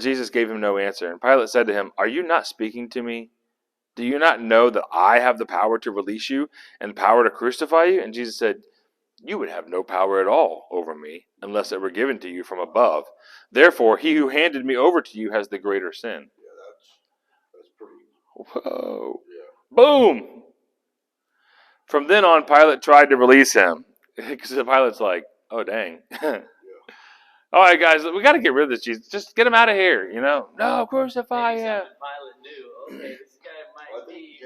Jesus gave him no answer. And Pilate said to him, "Are you not speaking to me? Do you not know that I have the power to release you and power to crucify you?" And Jesus said, "You would have no power at all over me unless it were given to you from above. Therefore, he who handed me over to you has the greater sin." Yeah, that's pretty. Whoa. Yeah. Boom. From then on, Pilate tried to release him. Because Pilate's like, oh, dang. All right, guys, we got to get rid of this Jesus. Just get him out of here, No, crucify him. Pilate knew, okay, this guy might be,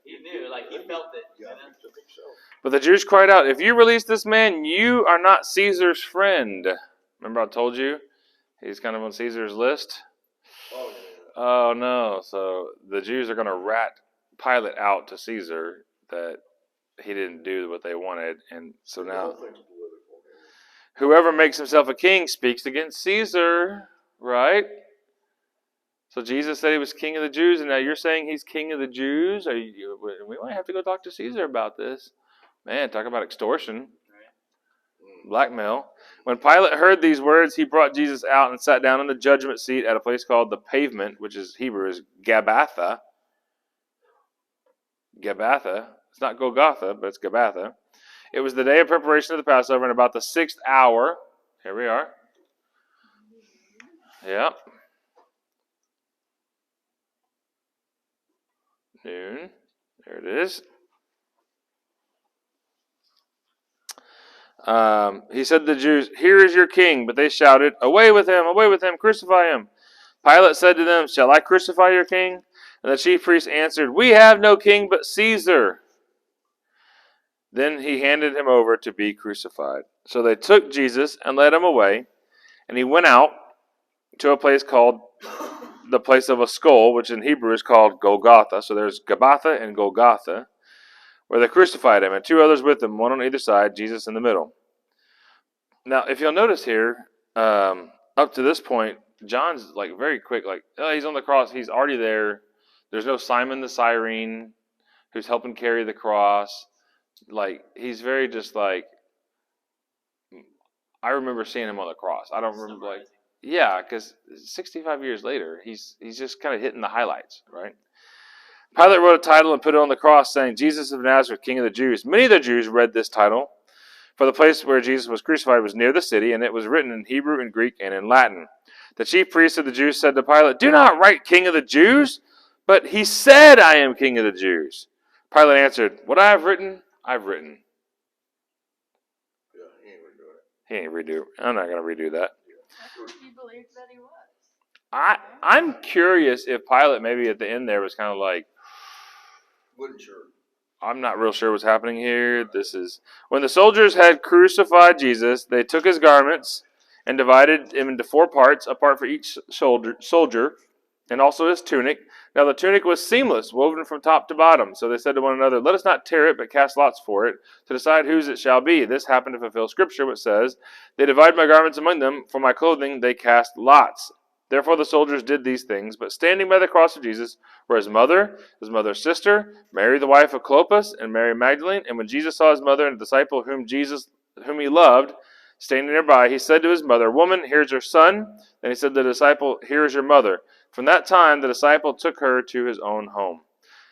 he knew, like he felt it. Yeah, I think so. But the Jews cried out, "If you release this man, you are not Caesar's friend." Remember I told you? He's kind of on Caesar's list. Oh, yeah. Oh, no. So the Jews are going to rat Pilate out to Caesar that he didn't do what they wanted. And so now, whoever makes himself a king speaks against Caesar, right? So Jesus said he was king of the Jews, and now you're saying he's king of the Jews? We might have to go talk to Caesar about this. Man, talk about extortion. Blackmail. When Pilate heard these words, he brought Jesus out and sat down on the judgment seat at a place called the Pavement, which is Hebrew is Gabbatha. Gabbatha. It's not Golgotha, but it's Gabbatha. It was the day of preparation of the Passover, and about the 6th hour, here we are, Yep. Noon. There it is. He said to the Jews, "Here is your king." But they shouted, away with him, crucify him." Pilate said to them, "Shall I crucify your king?" And the chief priests answered, "We have no king but Caesar." Then he handed him over to be crucified. So they took Jesus and led him away, and he went out to a place called the place of a skull, which in Hebrew is called Golgotha. So there's Gabbatha and Golgotha, where they crucified him, and two others with him, one on either side, Jesus in the middle. Now, if you'll notice here, up to this point, John's like very quick, like, oh, he's on the cross, he's already there. There's no Simon the Cyrene who's helping carry the cross. Like, he's very just like, I remember seeing him on the cross. I don't remember, like, yeah, because 65 years later, he's just kind of hitting the highlights, right? Pilate wrote a title and put it on the cross saying, Jesus of Nazareth, King of the Jews. Many of the Jews read this title, for the place where Jesus was crucified was near the city, and it was written in Hebrew and Greek and in Latin. The chief priests of the Jews said to Pilate, "Do not write King of the Jews, but he said, I am King of the Jews." Pilate answered, "What I have written, I've written." Yeah, he ain't redoing it. He ain't redo. I'm not going to redo that. That's what he believed that he was. I'm curious if Pilate maybe at the end there was kind of like, Wasn't sure. I'm not real sure what's happening here. This is when the soldiers had crucified Jesus, they took his garments and divided him into 4 parts, a part for each soldier, and also his tunic. Now the tunic was seamless, woven from top to bottom. So they said to one another, "Let us not tear it, but cast lots for it, to decide whose it shall be." This happened to fulfill Scripture, which says, "They divided my garments among them, for my clothing they cast lots." Therefore the soldiers did these things, but standing by the cross of Jesus were his mother's sister, Mary the wife of Clopas, and Mary Magdalene. And when Jesus saw his mother and the disciple whom he loved, standing nearby, he said to his mother, "Woman, here's your son." Then he said to the disciple, "Here is your mother." From that time the disciple took her to his own home.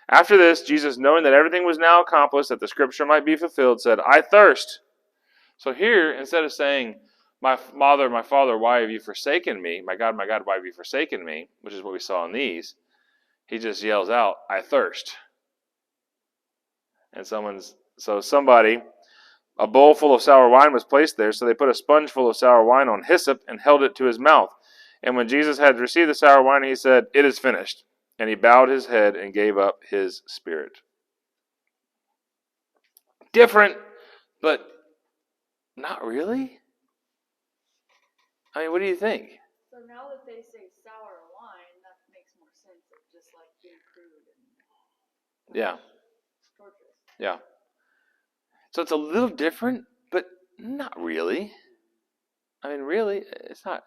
After this, Jesus, knowing that everything was now accomplished, that the scripture might be fulfilled, said, "I thirst." So here, instead of saying, my father, why have you forsaken me? My God, why have you forsaken me?" Which is what we saw in these. He just yells out, "I thirst." And somebody, a bowl full of sour wine was placed there, so they put a sponge full of sour wine on hyssop and held it to his mouth. And when Jesus had received the sour wine, he said, "It is finished." And he bowed his head and gave up his spirit. Different, but not really. I mean, what do you think? So now that they say sour wine, that makes more sense of just like being crude and Yeah. torturous. Yeah. So it's a little different, but not really. I mean, really, it's not.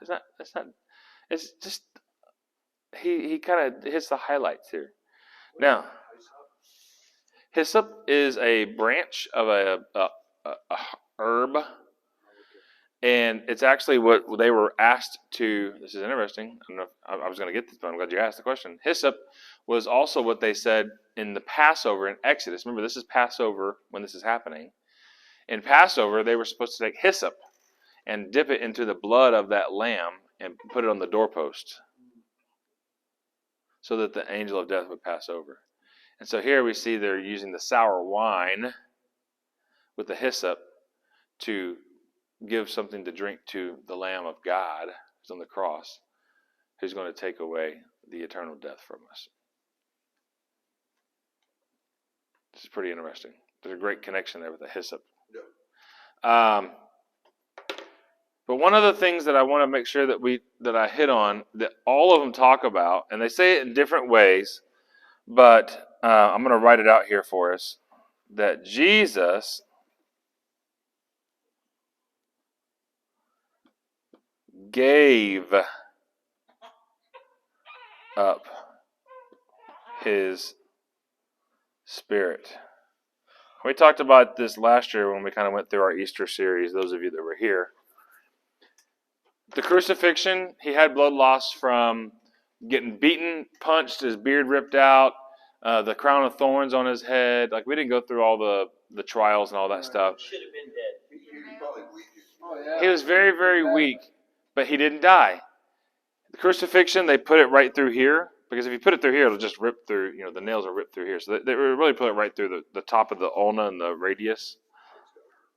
It's just he kind of hits the highlights here. Now, hyssop is a branch of a herb, and it's actually what they were asked to. This is interesting. I don't know if I was going to get this, but I'm glad you asked the question. Hyssop was also what they said in the Passover in Exodus. Remember, this is Passover when this is happening. In Passover, they were supposed to take hyssop and dip it into the blood of that lamb and put it on the doorpost so that the angel of death would pass over. And so here we see they're using the sour wine with the hyssop to give something to drink to the Lamb of God who's on the cross, who's going to take away the eternal death from us. This is pretty interesting. There's a great connection there with the hyssop. Yeah. But one of the things that I want to make sure that I hit on, that all of them talk about, and they say it in different ways, but I'm going to write it out here for us, that Jesus gave up his spirit. We talked about this last year when we kind of went through our Easter series, those of you that were here. The crucifixion, he had blood loss from getting beaten, punched, his beard ripped out, the crown of thorns on his head. Like, we didn't go through all the trials and all that stuff. Should have been dead. He was probably weak. Oh, yeah. He was very, very weak, but he didn't die. The crucifixion, they put it right through here. Because if you put it through here, it'll just rip through, the nails will rip through here. So they really put it right through the top of the ulna and the radius.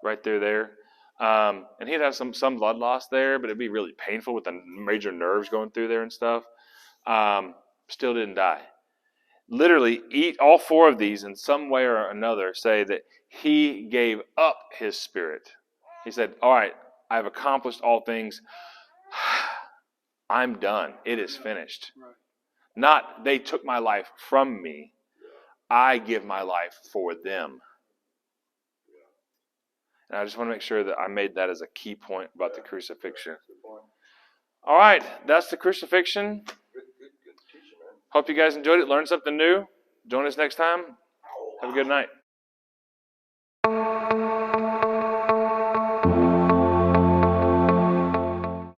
Right through there. And he'd have some blood loss there, but it'd be really painful with the major nerves going through there and stuff. Still didn't die. Literally, all four of these in some way or another say that he gave up his spirit. He said, all right, I've accomplished all things. I'm done. It is finished. Right. Not they took my life from me. I give my life for them. And I just want to make sure that I made that as a key point about the crucifixion. All right, that's the crucifixion. Good teaching, man. Hope you guys enjoyed it, learned something new. Join us next time. Have a good night.